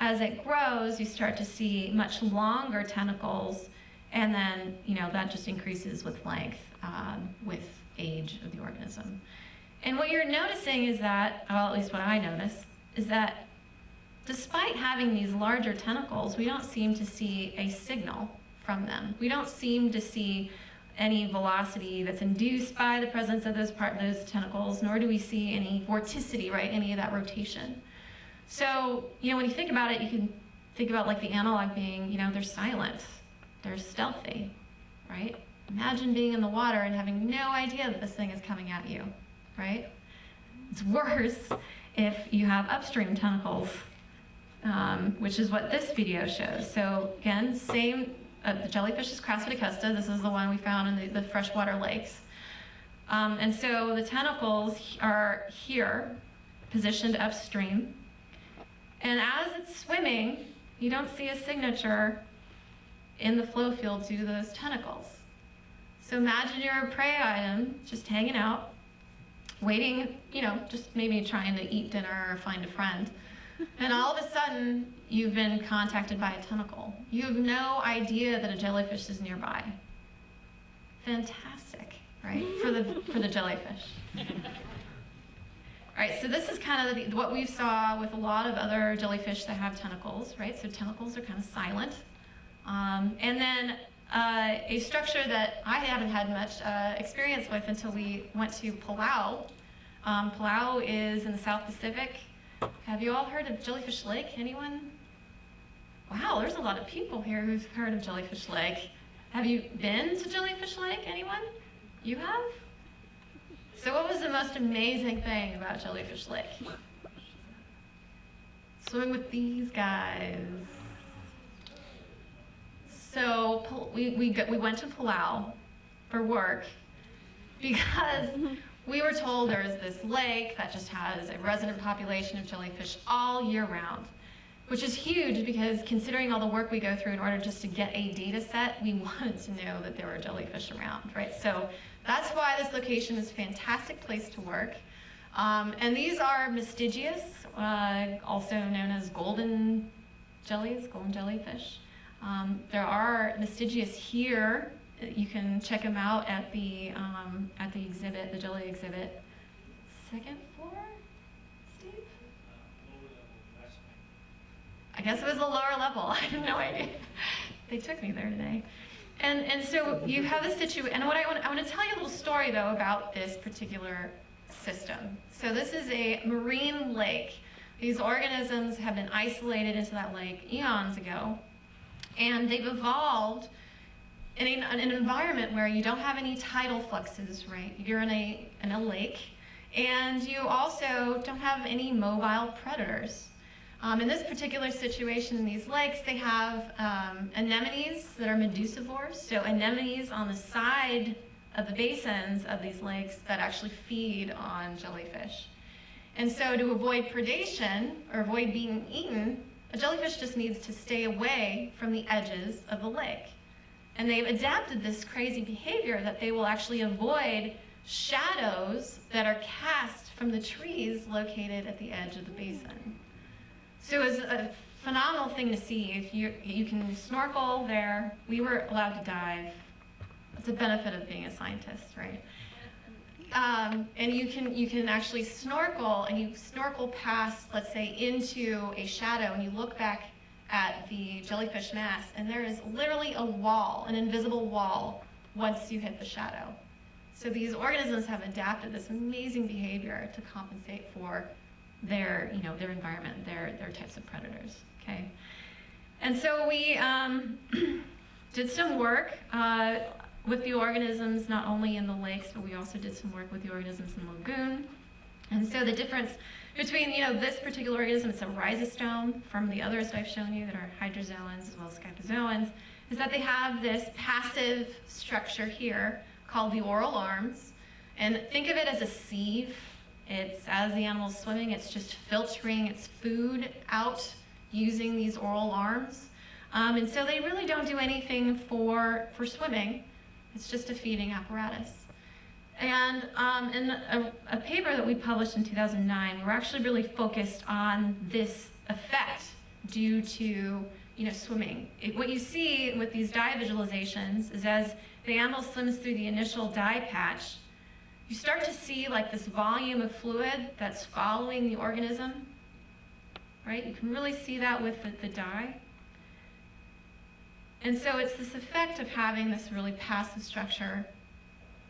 As it grows, you start to see much longer tentacles, and then, that just increases with length, with age of the organism. And what you're noticing is that, well, at least what I notice, is that despite having these larger tentacles, we don't seem to see a signal from them. We don't seem to see any velocity that's induced by the presence of those tentacles, nor do we see any vorticity, right, any of that rotation. So, when you think about it, you can think about like the analog being, they're silent, they're stealthy, right? Imagine being in the water and having no idea that this thing is coming at you, right? It's worse if you have upstream tentacles, which is what this video shows. So again, same, the jellyfish is Crassidicusta. This is the one we found in the freshwater lakes. And so the tentacles are here, positioned upstream. And as it's swimming, you don't see a signature in the flow field due to those tentacles. So imagine you're a prey item just hanging out, waiting, just maybe trying to eat dinner or find a friend. And all of a sudden, you've been contacted by a tentacle. You have no idea that a jellyfish is nearby. Fantastic, right? For the jellyfish. All right, so this is kind of what we saw with a lot of other jellyfish that have tentacles, right? So tentacles are kind of silent. And then a structure that I haven't had much experience with until we went to Palau. Palau is in the South Pacific. Have you all heard of Jellyfish Lake? Anyone? Wow, there's a lot of people here who've heard of Jellyfish Lake. Have you been to Jellyfish Lake? Anyone? You have? So what was the most amazing thing about Jellyfish Lake? Swimming with these guys. So we went to Palau for work because we were told there's this lake that just has a resident population of jellyfish all year round, which is huge because considering all the work we go through in order just to get a data set, we wanted to know that there were jellyfish around, right? So that's why this location is a fantastic place to work. And these are mystigius, also known as golden jellies, golden jellyfish. There are mystigius here. You can check them out at the exhibit, the jelly exhibit. Second floor, Steve? I guess it was a lower level. I have no idea. They took me there today. And so you have this situation, and I want to tell you a little story though about this particular system. So this is a marine lake. These organisms have been isolated into that lake eons ago, and they've evolved in an environment where you don't have any tidal fluxes, right? You're in a lake, and you also don't have any mobile predators. In this particular situation in these lakes, they have anemones that are medusivores, so anemones on the side of the basins of these lakes that actually feed on jellyfish. And so to avoid predation or avoid being eaten, a jellyfish just needs to stay away from the edges of the lake. And they've adapted this crazy behavior that they will actually avoid shadows that are cast from the trees located at the edge of the basin. So it's a phenomenal thing to see. If you can snorkel there. We were allowed to dive. It's a benefit of being a scientist, right? And you can actually snorkel, and you snorkel past, let's say, into a shadow, and you look back at the jellyfish mass, and there is literally a wall, an invisible wall, once you hit the shadow. So these organisms have adapted this amazing behavior to compensate for their environment, their types of predators. Okay, and so we did some work with the organisms, not only in the lakes, but we also did some work with the organisms in the lagoon. And so the difference between, this particular organism, it's a rhizostome from the others I've shown you that are hydrozoans as well as scyphozoans, is that they have this passive structure here called the oral arms. And think of it as a sieve. It's, as the animal's swimming, it's just filtering its food out using these oral arms. And so they really don't do anything for swimming. It's just a feeding apparatus. And in a paper that we published in 2009, we were actually really focused on this effect due to swimming. What you see with these dye visualizations is as the animal swims through the initial dye patch, you start to see like this volume of fluid that's following the organism, right? You can really see that with the dye. And so it's this effect of having this really passive structure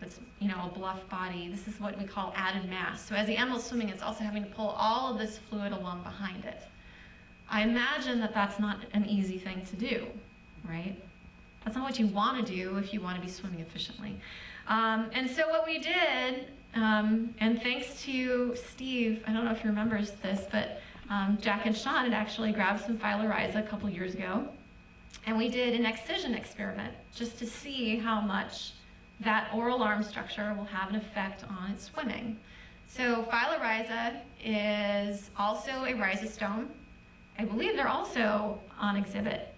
that's, a bluff body. This is what we call added mass. So as the animal's swimming, it's also having to pull all of this fluid along behind it. I imagine that that's not an easy thing to do, right? That's not what you want to do if you want to be swimming efficiently. And so what we did, and thanks to Steve, I don't know if he remembers this, but Jack and Sean had actually grabbed some Phylorhiza a couple years ago, and we did an excision experiment just to see how much that oral arm structure will have an effect on its swimming. So Phylorhiza is also a rhizostome. I believe they're also on exhibit,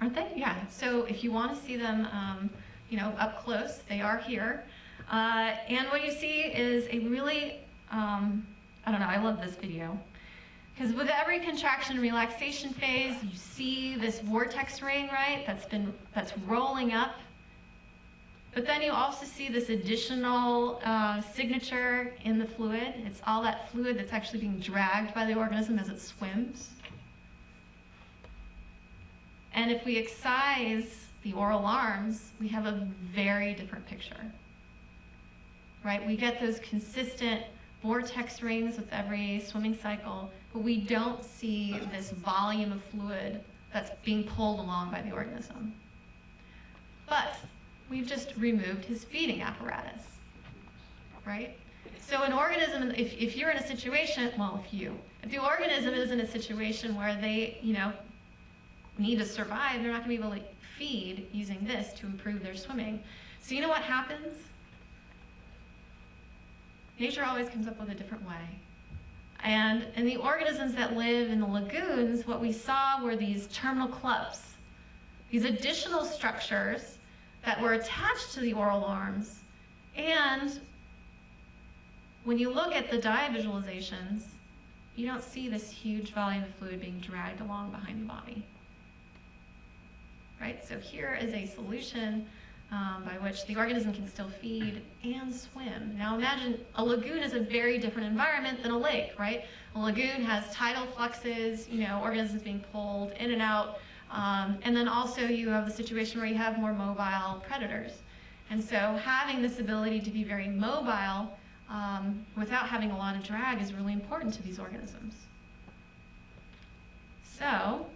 aren't they? Yeah, so if you want to see them up close, they are here. And what you see is a really, I don't know, I love this video. Because with every contraction and relaxation phase, you see this vortex ring, right, that's rolling up. But then you also see this additional signature in the fluid. It's all that fluid that's actually being dragged by the organism as it swims. And if we excise the oral arms, we have a very different picture, right? We get those consistent vortex rings with every swimming cycle, but we don't see this volume of fluid that's being pulled along by the organism. But we've just removed his feeding apparatus, right? So an organism, if you're in a situation, well, if the organism is in a situation where they, need to survive, they're not going to be able to feed using this to improve their swimming. So you know what happens? Nature always comes up with a different way. And in the organisms that live in the lagoons, what we saw were these terminal clubs, these additional structures that were attached to the oral arms. And when you look at the dye visualizations, you don't see this huge volume of fluid being dragged along behind the body. Right? So here is a solution by which the organism can still feed and swim. Now imagine a lagoon is a very different environment than a lake, right? A lagoon has tidal fluxes, organisms being pulled in and out, and then also you have the situation where you have more mobile predators. And so having this ability to be very mobile without having a lot of drag is really important to these organisms. So,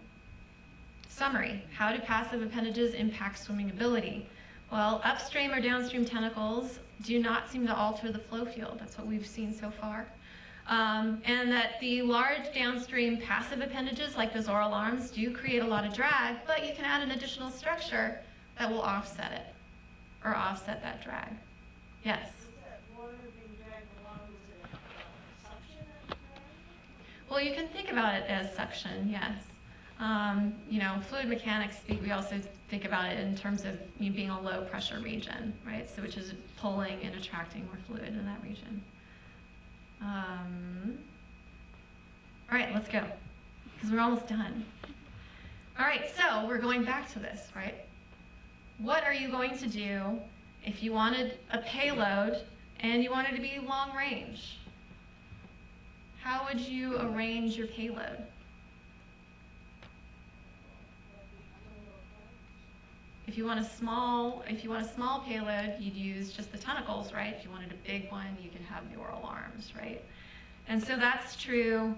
summary, how do passive appendages impact swimming ability? Well, upstream or downstream tentacles do not seem to alter the flow field. That's what we've seen so far. And that the large downstream passive appendages, like those oral arms, do create a lot of drag, but you can add an additional structure that will offset it, or offset that drag. Yes? Is that water being dragged along with a suction that's dragging? Well, you can think about it as suction, yes. Fluid mechanics, we also think about it in terms of being a low pressure region, right? So which is pulling and attracting more fluid in that region. All right, let's go, because we're almost done. All right, so we're going back to this, right? What are you going to do if you wanted a payload and you wanted to be long range? How would you arrange your payload? If you want a small payload, you'd use just the tentacles, right? If you wanted a big one, you could have the oral arms, right? And so that's true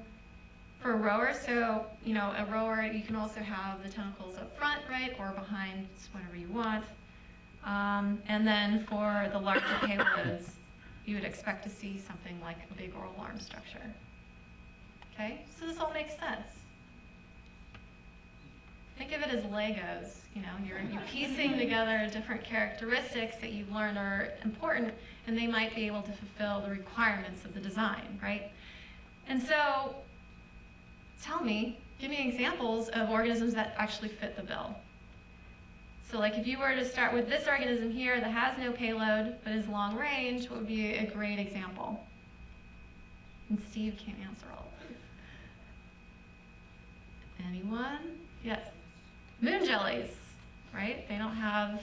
for a rower, so, you know, a rower, you can also have the tentacles up front, right, or behind, just whatever you want. And then for the larger payloads, you would expect to see something like a big oral arm structure. Okay, so this all makes sense. Think of it as Legos, you know, you're piecing together different characteristics that you've learned are important, and they might be able to fulfill the requirements of the design, right? And so, tell me, give me examples of organisms that actually fit the bill. So like if you were to start with this organism here that has no payload but is long range, what would be a great example? And Steve can't answer all of these. Anyone? Yes. Moon jellies, right? They don't have,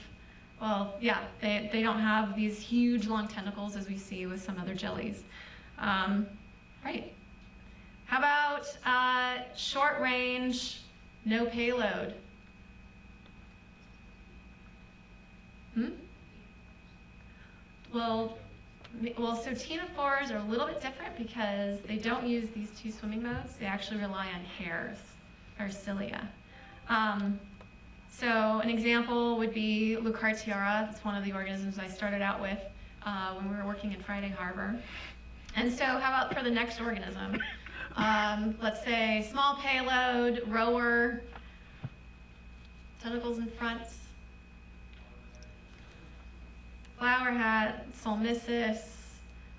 well, yeah, they don't have these huge long tentacles as we see with some other jellies. Right. How about short range, no payload? Well, so ctenophores are a little bit different because they don't use these two swimming modes. They actually rely on hairs or cilia. So an example would be Leucartiara. It's one of the organisms I started out with when we were working in Friday Harbor. And so how about for the next organism? Let's say small payload, rower, tentacles in front, flower hat, Solmissus,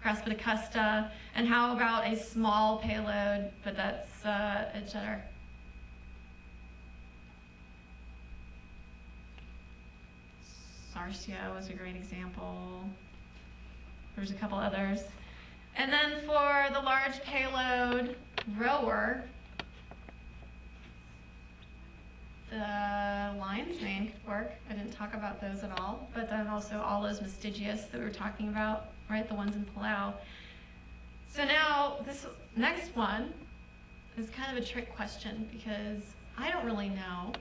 Craspidicusta, and how about a small payload, but that's a jetter? Sarsia was a great example. There's a couple others. And then for the large payload rower, the lion's mane could work. I didn't talk about those at all, but then also all those mystigius that we were talking about, right? The ones in Palau. So now this next one is kind of a trick question because I don't really know.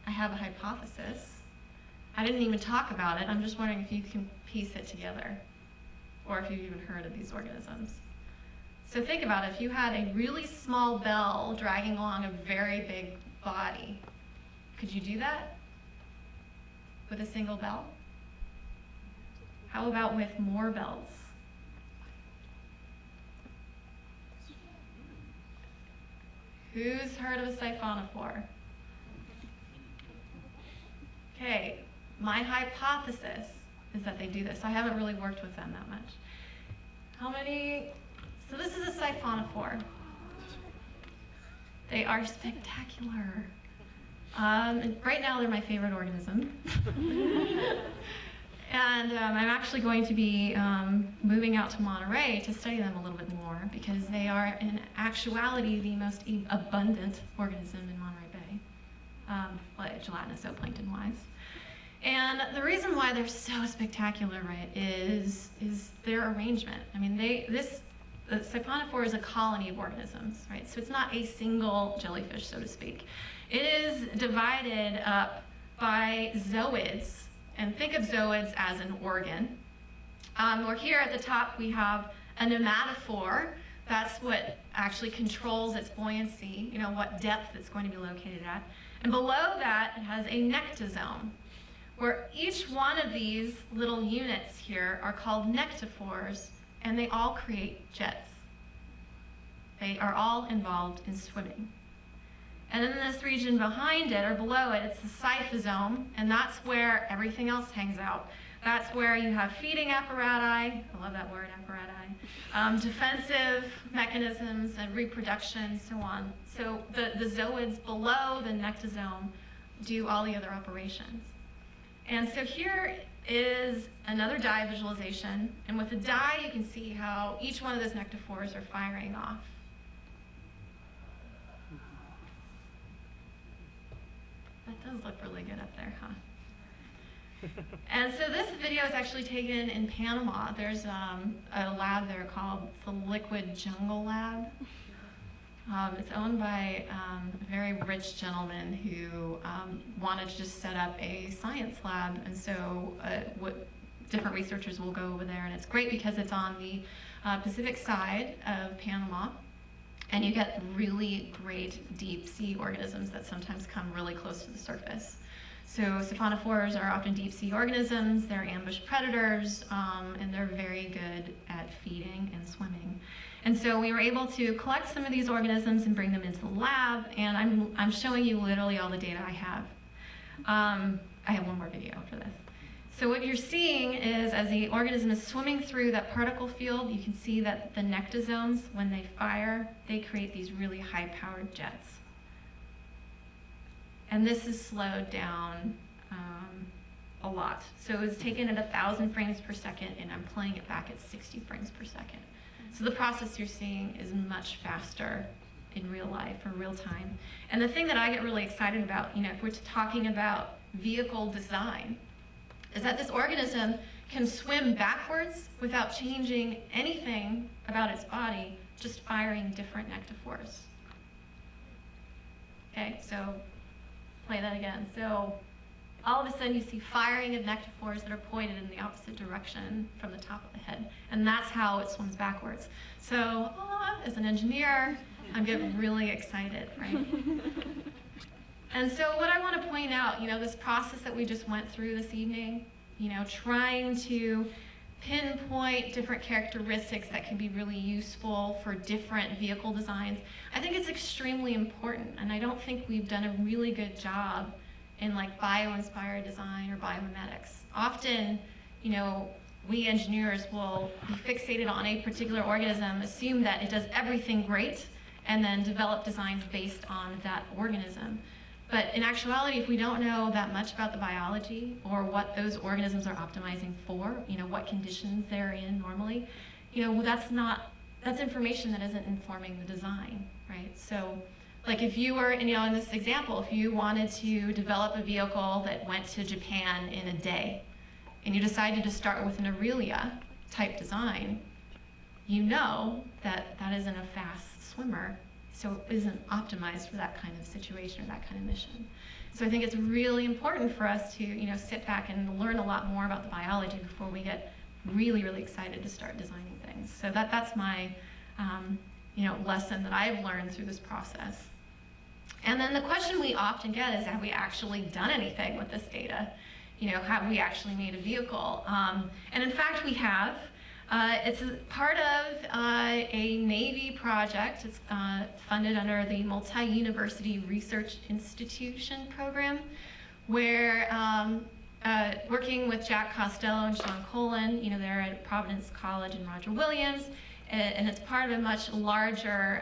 I have a hypothesis. I didn't even talk about it. I'm just wondering if you can piece it together or if you've even heard of these organisms. So think about it. If you had a really small bell dragging along a very big body, could you do that with a single bell? How about with more bells? Who's heard of a siphonophore? Okay, my hypothesis is that they do this. I haven't really worked with them that much. How many? So this is a siphonophore. They are spectacular. And right now they're my favorite organism. And I'm actually going to be moving out to Monterey to study them a little bit more because they are in actuality the most abundant organism in Monterey Bay, like gelatinous zooplankton-wise. And the reason why they're so spectacular, right, is their arrangement. I mean, the siphonophore is a colony of organisms, right? So it's not a single jellyfish, so to speak. It is divided up by zooids, and think of zooids as an organ. Or here at the top we have a nematophore. That's what actually controls its buoyancy, you know, what depth it's going to be located at. And below that, it has a nectosome, where each one of these little units here are called nectophores, and they all create jets. They are all involved in swimming. And in this region behind it, or below it, it's the cyphosome, and that's where everything else hangs out. That's where you have feeding apparati, I love that word, apparati, defensive mechanisms and reproduction, so on. So the zooids below the nectosome do all the other operations. And so here is another dye visualization, and with the dye you can see how each one of those nectophores are firing off. That does look really good up there, huh? And so this video is actually taken in Panama. There's a lab there called the Liquid Jungle Lab. It's owned by a very rich gentleman who wanted to just set up a science lab, and so different researchers will go over there, and it's great because it's on the Pacific side of Panama. And you get really great deep sea organisms that sometimes come really close to the surface. So siphonophores are often deep sea organisms, they're ambush predators, and they're very good at feeding and swimming. And so we were able to collect some of these organisms and bring them into the lab, and I'm showing you literally all the data I have. I have one more video after this. So what you're seeing is as the organism is swimming through that particle field, you can see that the nectosomes, when they fire, they create these really high-powered jets. And this is slowed down a lot. So it's taken at 1,000 frames per second, and I'm playing it back at 60 frames per second. So the process you're seeing is much faster in real life or real time. And the thing that I get really excited about, if we're talking about vehicle design, is that this organism can swim backwards without changing anything about its body, just firing different nectophores. Okay, so play that again. So all of a sudden you see firing of nectophores that are pointed in the opposite direction from the top of the head. And that's how it swims backwards. So as an engineer, I'm getting really excited, right? And so what I want to point out, this process that we just went through this evening, trying to pinpoint different characteristics that can be really useful for different vehicle designs, I think it's extremely important. And I don't think we've done a really good job in like bio-inspired design or biomimetics. Often, we engineers will be fixated on a particular organism, assume that it does everything great, and then develop designs based on that organism. But in actuality, if we don't know that much about the biology or what those organisms are optimizing for, what conditions they're in normally, that's information that isn't informing the design, right? So, like if you were, in this example, if you wanted to develop a vehicle that went to Japan in a day, and you decided to start with an Aurelia type design, that that isn't a fast swimmer, so it isn't optimized for that kind of situation or that kind of mission. So I think it's really important for us to sit back and learn a lot more about the biology before we get really, really excited to start designing things. So that's my lesson that I've learned through this process. And then the question we often get is, have we actually done anything with this data? Have we actually made a vehicle? And in fact, we have. It's a part of a Navy project. It's funded under the Multi-University Research Institution program, where working with Jack Costello and Sean Colin, they're at Providence College and Roger Williams, and it's part of a much larger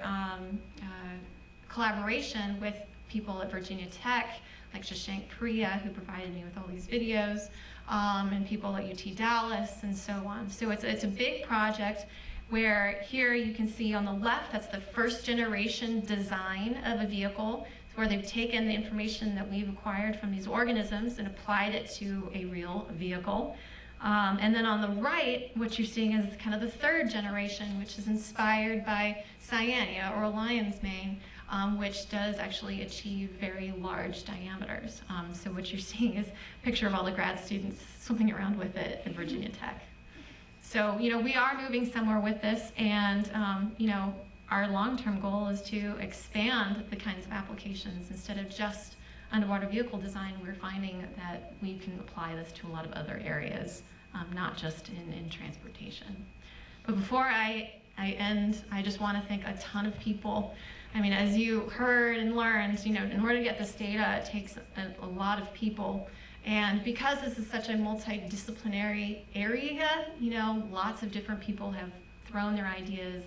collaboration with people at Virginia Tech, like Shashank Priya, who provided me with all these videos, and people at UT Dallas, and so on. So it's a big project where here you can see on the left, that's the first generation design of a vehicle, where they've taken the information that we've acquired from these organisms and applied it to a real vehicle. And then on the right, what you're seeing is kind of the third generation, which is inspired by Cyanea or a lion's mane, which does actually achieve very large diameters. So what you're seeing is a picture of all the grad students swimming around with it at Virginia Tech. So, we are moving somewhere with this, and, our long-term goal is to expand the kinds of applications. Instead of just underwater vehicle design, we're finding that we can apply this to a lot of other areas, not just in transportation. But before I end, I just want to thank a ton of people. As you heard and learned, in order to get this data, it takes a lot of people. And because this is such a multidisciplinary area, lots of different people have thrown their ideas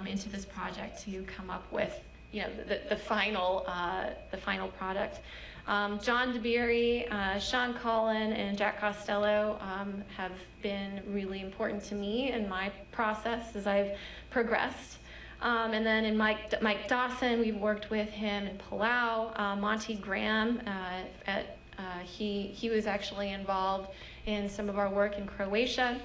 into this project to come up with, the final product. John DeBerry, Sean Collin, and Jack Costello have been really important to me in my process as I've progressed. And then in Mike Dawson, we've worked with him in Palau. Monty Graham, he was actually involved in some of our work in Croatia.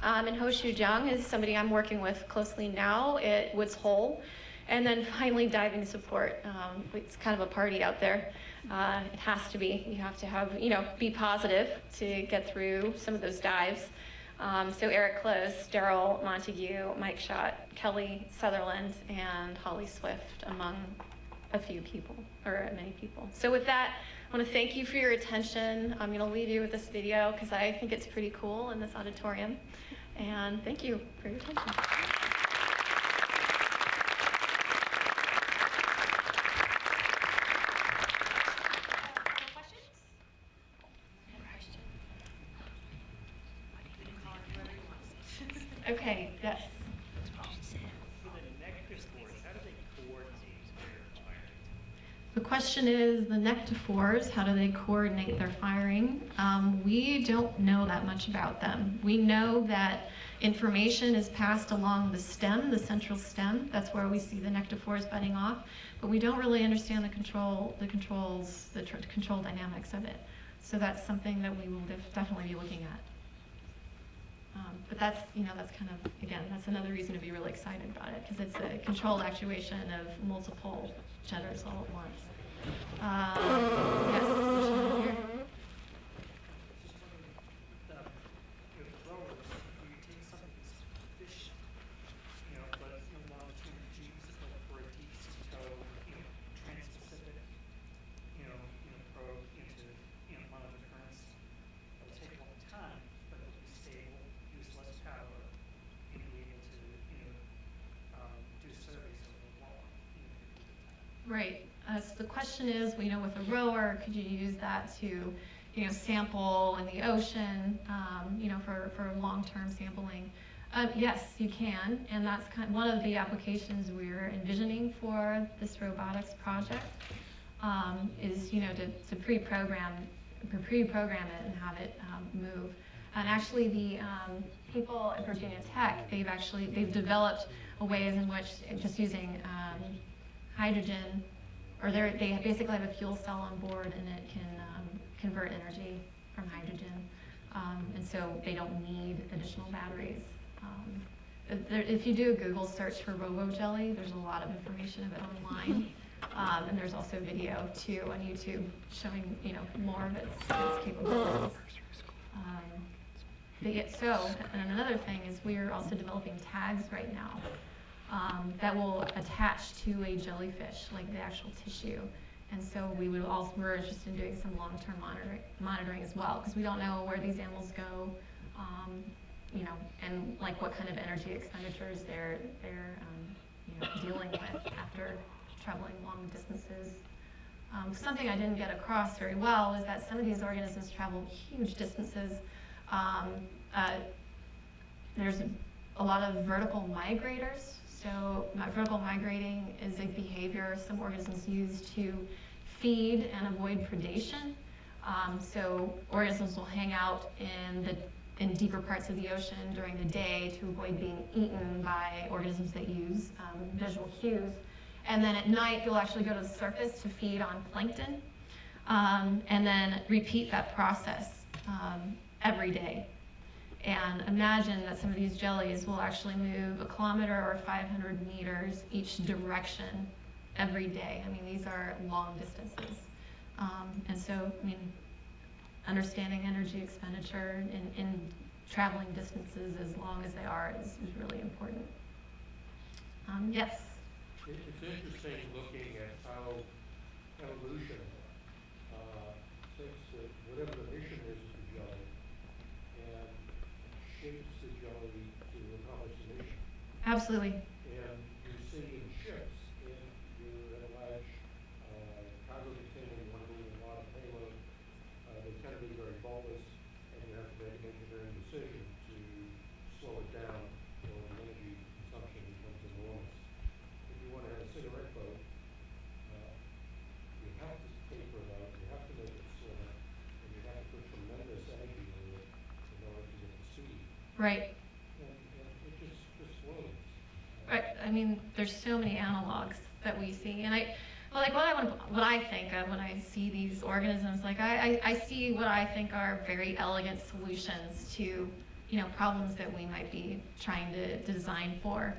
And Hoshu Jung is somebody I'm working with closely now at Woods Hole. And then finally, diving support. It's kind of a party out there. It has to be. You have to have, be positive to get through some of those dives. So Eric Close, Daryl Montague, Mike Schott, Kelly Sutherland, and Holly Swift, among a few people, or many people. So with that, I want to thank you for your attention. I'm going to leave you with this video because I think it's pretty cool in this auditorium. And thank you for your attention. Okay, yes. The question is, the nectophores, how do they coordinate their firing? We don't know that much about them. We know that information is passed along the stem, the central stem. That's where we see the nectophores budding off. But we don't really understand the control dynamics of it. So that's something that we will definitely be looking at. But that's, that's kind of, again, that's another reason to be really excited about it, because it's a controlled actuation of multiple jetters all at once. Yes, question here. With rowers, you take something that's fish, but it's no longitude G's for a deep sea tow, trans-Pacific, probe into, monitor currents. It'll take a long time, but it'll be stable, use less power, and be able to, do surveys over a long, period of time. Right. So the question is, with a rower, could you use that to, sample in the ocean, for long-term sampling? Yes, you can, and that's one of the applications we're envisioning for this robotics project. Is to pre-program it and have it move. And actually, the people at Virginia Tech, they've developed ways in which just using hydrogen, or they basically have a fuel cell on board, and it can convert energy from hydrogen, and so they don't need additional batteries. If you do a Google search for robo-jelly, there's a lot of information of it online, and there's also video too on YouTube showing more of its capabilities. And another thing is we're also developing tags right now that will attach to a jellyfish, like the actual tissue. And so we're interested in doing some long-term monitoring as well, because we don't know where these animals go, and like what kind of energy expenditures they're dealing with after traveling long distances. Something I didn't get across very well is that some of these organisms travel huge distances. There's a lot of vertical migrators. So vertical migrating is a behavior some organisms use to feed and avoid predation. So organisms will hang out in deeper parts of the ocean during the day to avoid being eaten by organisms that use visual cues. And then at night, you'll actually go to the surface to feed on plankton, and then repeat that process every day. And imagine that some of these jellies will actually move 1 kilometer or 500 meters each direction every day. I mean, these are long distances. And so, understanding energy expenditure in traveling distances as long as they are is really important. Yes? It's interesting looking at how evolution takes whatever the mission is of the jelly and shapes the jelly to accomplish the mission. Absolutely. And you see in ships, if you're at a large cargo container, you want to move a lot of payload, they tend to be very bulbous, and you have to make an engineering decision to slow it down, or the energy consumption becomes enormous. If you want to have a cigarette boat, you have to taper it out, you have to make it slimmer, and you have to put tremendous energy into it in order to get the speed. Right. And it just flows. Right. There's so many analogs that we see, and what I think of when I see these organisms, I see what I think are very elegant solutions to, problems that we might be trying to design for.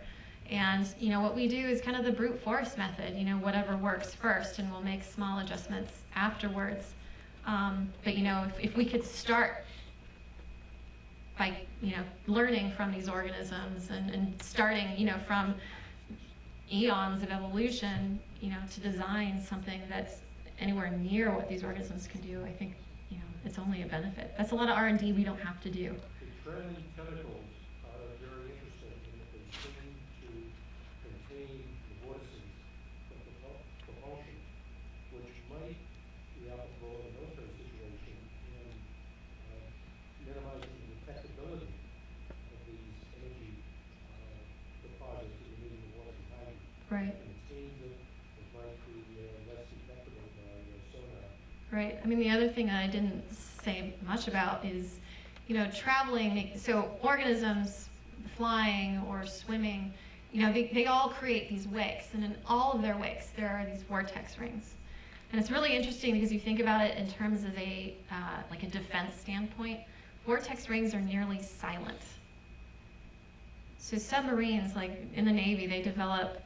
And, what we do is kind of the brute force method, whatever works first, and we'll make small adjustments afterwards. But, if we could start by by, learning from these organisms and starting, from eons of evolution, to design something that's anywhere near what these organisms can do, I think, it's only a benefit. That's a lot of R&D we don't have to do. The trend tentacles are very interesting in that they seem to contain the vortices of propulsion, which might be applicable in a military situation in minimizing the detectability of these energy deposits that are leaving the water behind you. Right. Contains them, it might be less detectable by sonar. Right. I mean, the other thing that I didn't say much about is, traveling. So organisms flying or swimming, they all create these wakes, and in all of their wakes, there are these vortex rings. And it's really interesting because you think about it in terms of like a defense standpoint. Vortex rings are nearly silent. So submarines, like in the Navy, they develop,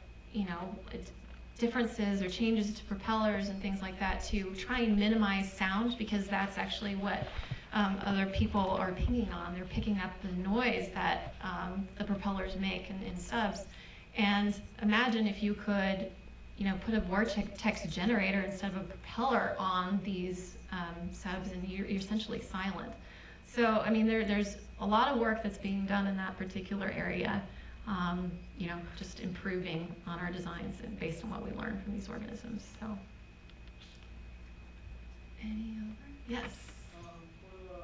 differences or changes to propellers and things like that to try and minimize sound, because that's actually what other people are pinging on. They're picking up the noise that the propellers make in subs. And imagine if you could, put a vortex generator instead of a propeller on these subs, and you're essentially silent. So, I mean, there's a lot of work that's being done in that particular area. Just improving on our designs and based on what we learn from these organisms. So, any over? Yes. For the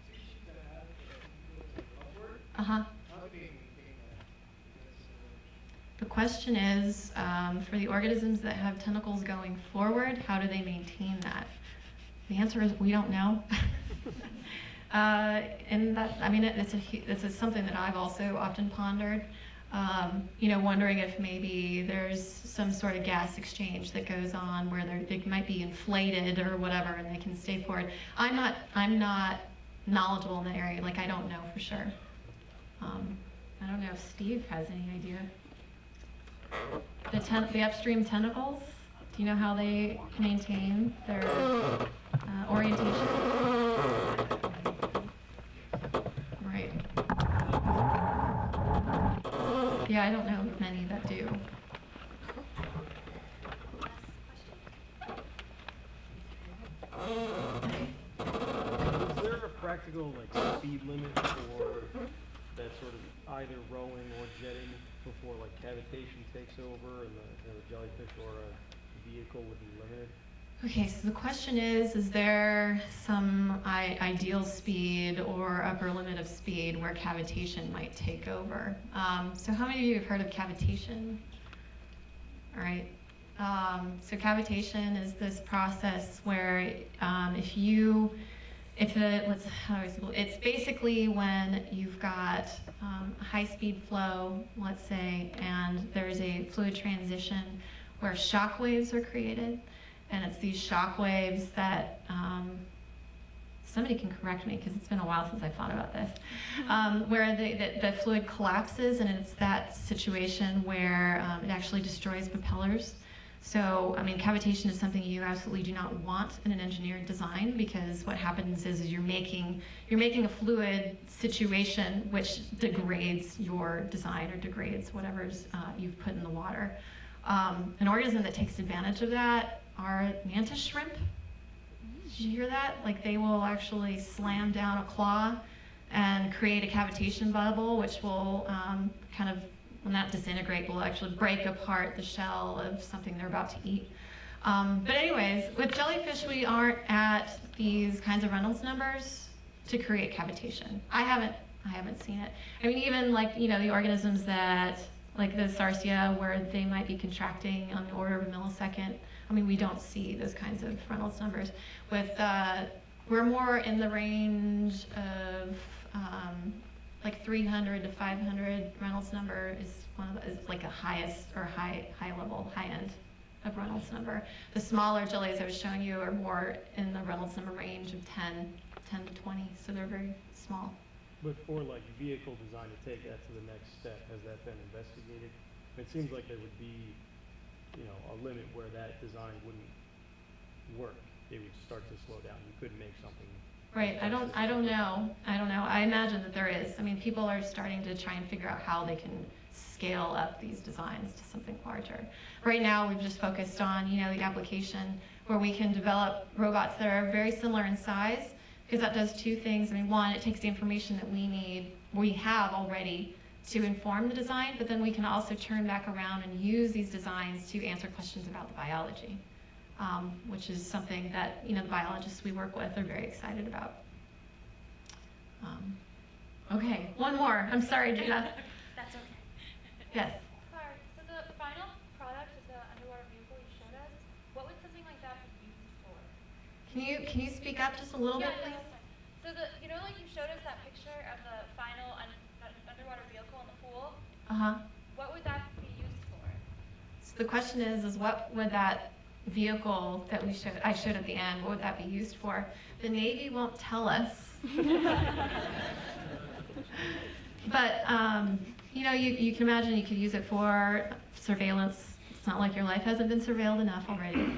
species that have upward, Uh-huh. how do they maintain that? The question is, for the organisms that have tentacles going forward, how do they maintain that? The answer is we don't know. And that, I mean, it's something that I've also often pondered. Wondering if maybe there's some sort of gas exchange that goes on where they might be inflated or whatever, and they can stay forward. I'm not knowledgeable in the area. Like, I don't know for sure. I don't know if Steve has any idea. The upstream tentacles. Do you know how they maintain their orientation? Right. Yeah, I don't know many that do. Is there a practical speed limit for that sort of either rowing or jetting before cavitation takes over and the jellyfish or a vehicle would be limited? Okay, so the question is there some ideal speed or upper limit of speed where cavitation might take over? So how many of you have heard of cavitation? All right. So cavitation is this process where it's basically when you've got a high-speed flow, let's say, and there's a fluid transition where shock waves are created. And it's these shock waves that, somebody can correct me because it's been a while since I thought about this, where the fluid collapses, and it's that situation where it actually destroys propellers. So, I mean, cavitation is something you absolutely do not want in an engineered design, because what happens is you're making a fluid situation which degrades your design or degrades whatever's you've put in the water. An organism that takes advantage of that are mantis shrimp. Did you hear that? Like, they will actually slam down a claw and create a cavitation bubble, which will kind of, when that disintegrate, will actually break apart the shell of something they're about to eat. But anyways, with jellyfish, we aren't at these kinds of Reynolds numbers to create cavitation. I haven't seen it. I mean, even the organisms that, like the Sarsia, where they might be contracting on the order of a millisecond. I mean, we don't see those kinds of Reynolds numbers. We're more in the range of 300 to 500 Reynolds number is like a highest or high end of Reynolds number. The smaller jellies I was showing you are more in the Reynolds number range of 10 to 20, so they're very small. But for vehicle design to take that to the next step, has that been investigated? It seems like there would be, a limit where that design wouldn't work. It would start to slow down. You couldn't make something Right, I don't know. I imagine that there is. I mean, people are starting to try and figure out how they can scale up these designs to something larger. Right now, we've just focused on, the application where we can develop robots that are very similar in size, because that does two things. I mean, one, it takes the information that we have already to inform the design, but then we can also turn back around and use these designs to answer questions about the biology. Which is something that the biologists we work with are very excited about. Okay, one more. I'm sorry, Gina. That's okay. Yes. Sorry. So the final product is the underwater vehicle you showed us. What would something like that be used for? Can you speak up just a little bit, please? So like you showed us that picture of the final underwater vehicle in the pool. What would that be used for? So the question is what would that vehicle that I showed at the end, what would that be used for? The Navy won't tell us. But you can imagine you could use it for surveillance. It's not like your life hasn't been surveilled enough already.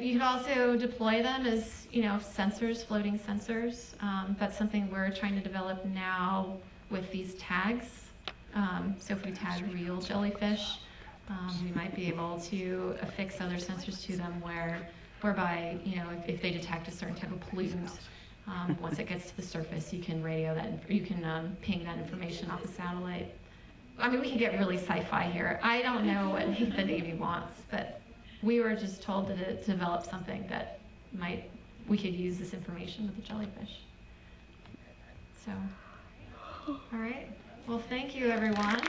You could also deploy them as sensors, floating sensors. That's something we're trying to develop now with these tags. So if we tag real jellyfish, we might be able to affix other sensors to them whereby, if they detect a certain type of pollutant, once it gets to the surface, you can radio that, or you can ping that information off the satellite. I mean, we can get really sci-fi here. I don't know what the Navy wants, but we were just told to develop something that we could use this information with the jellyfish. So, all right. Well, thank you, everyone.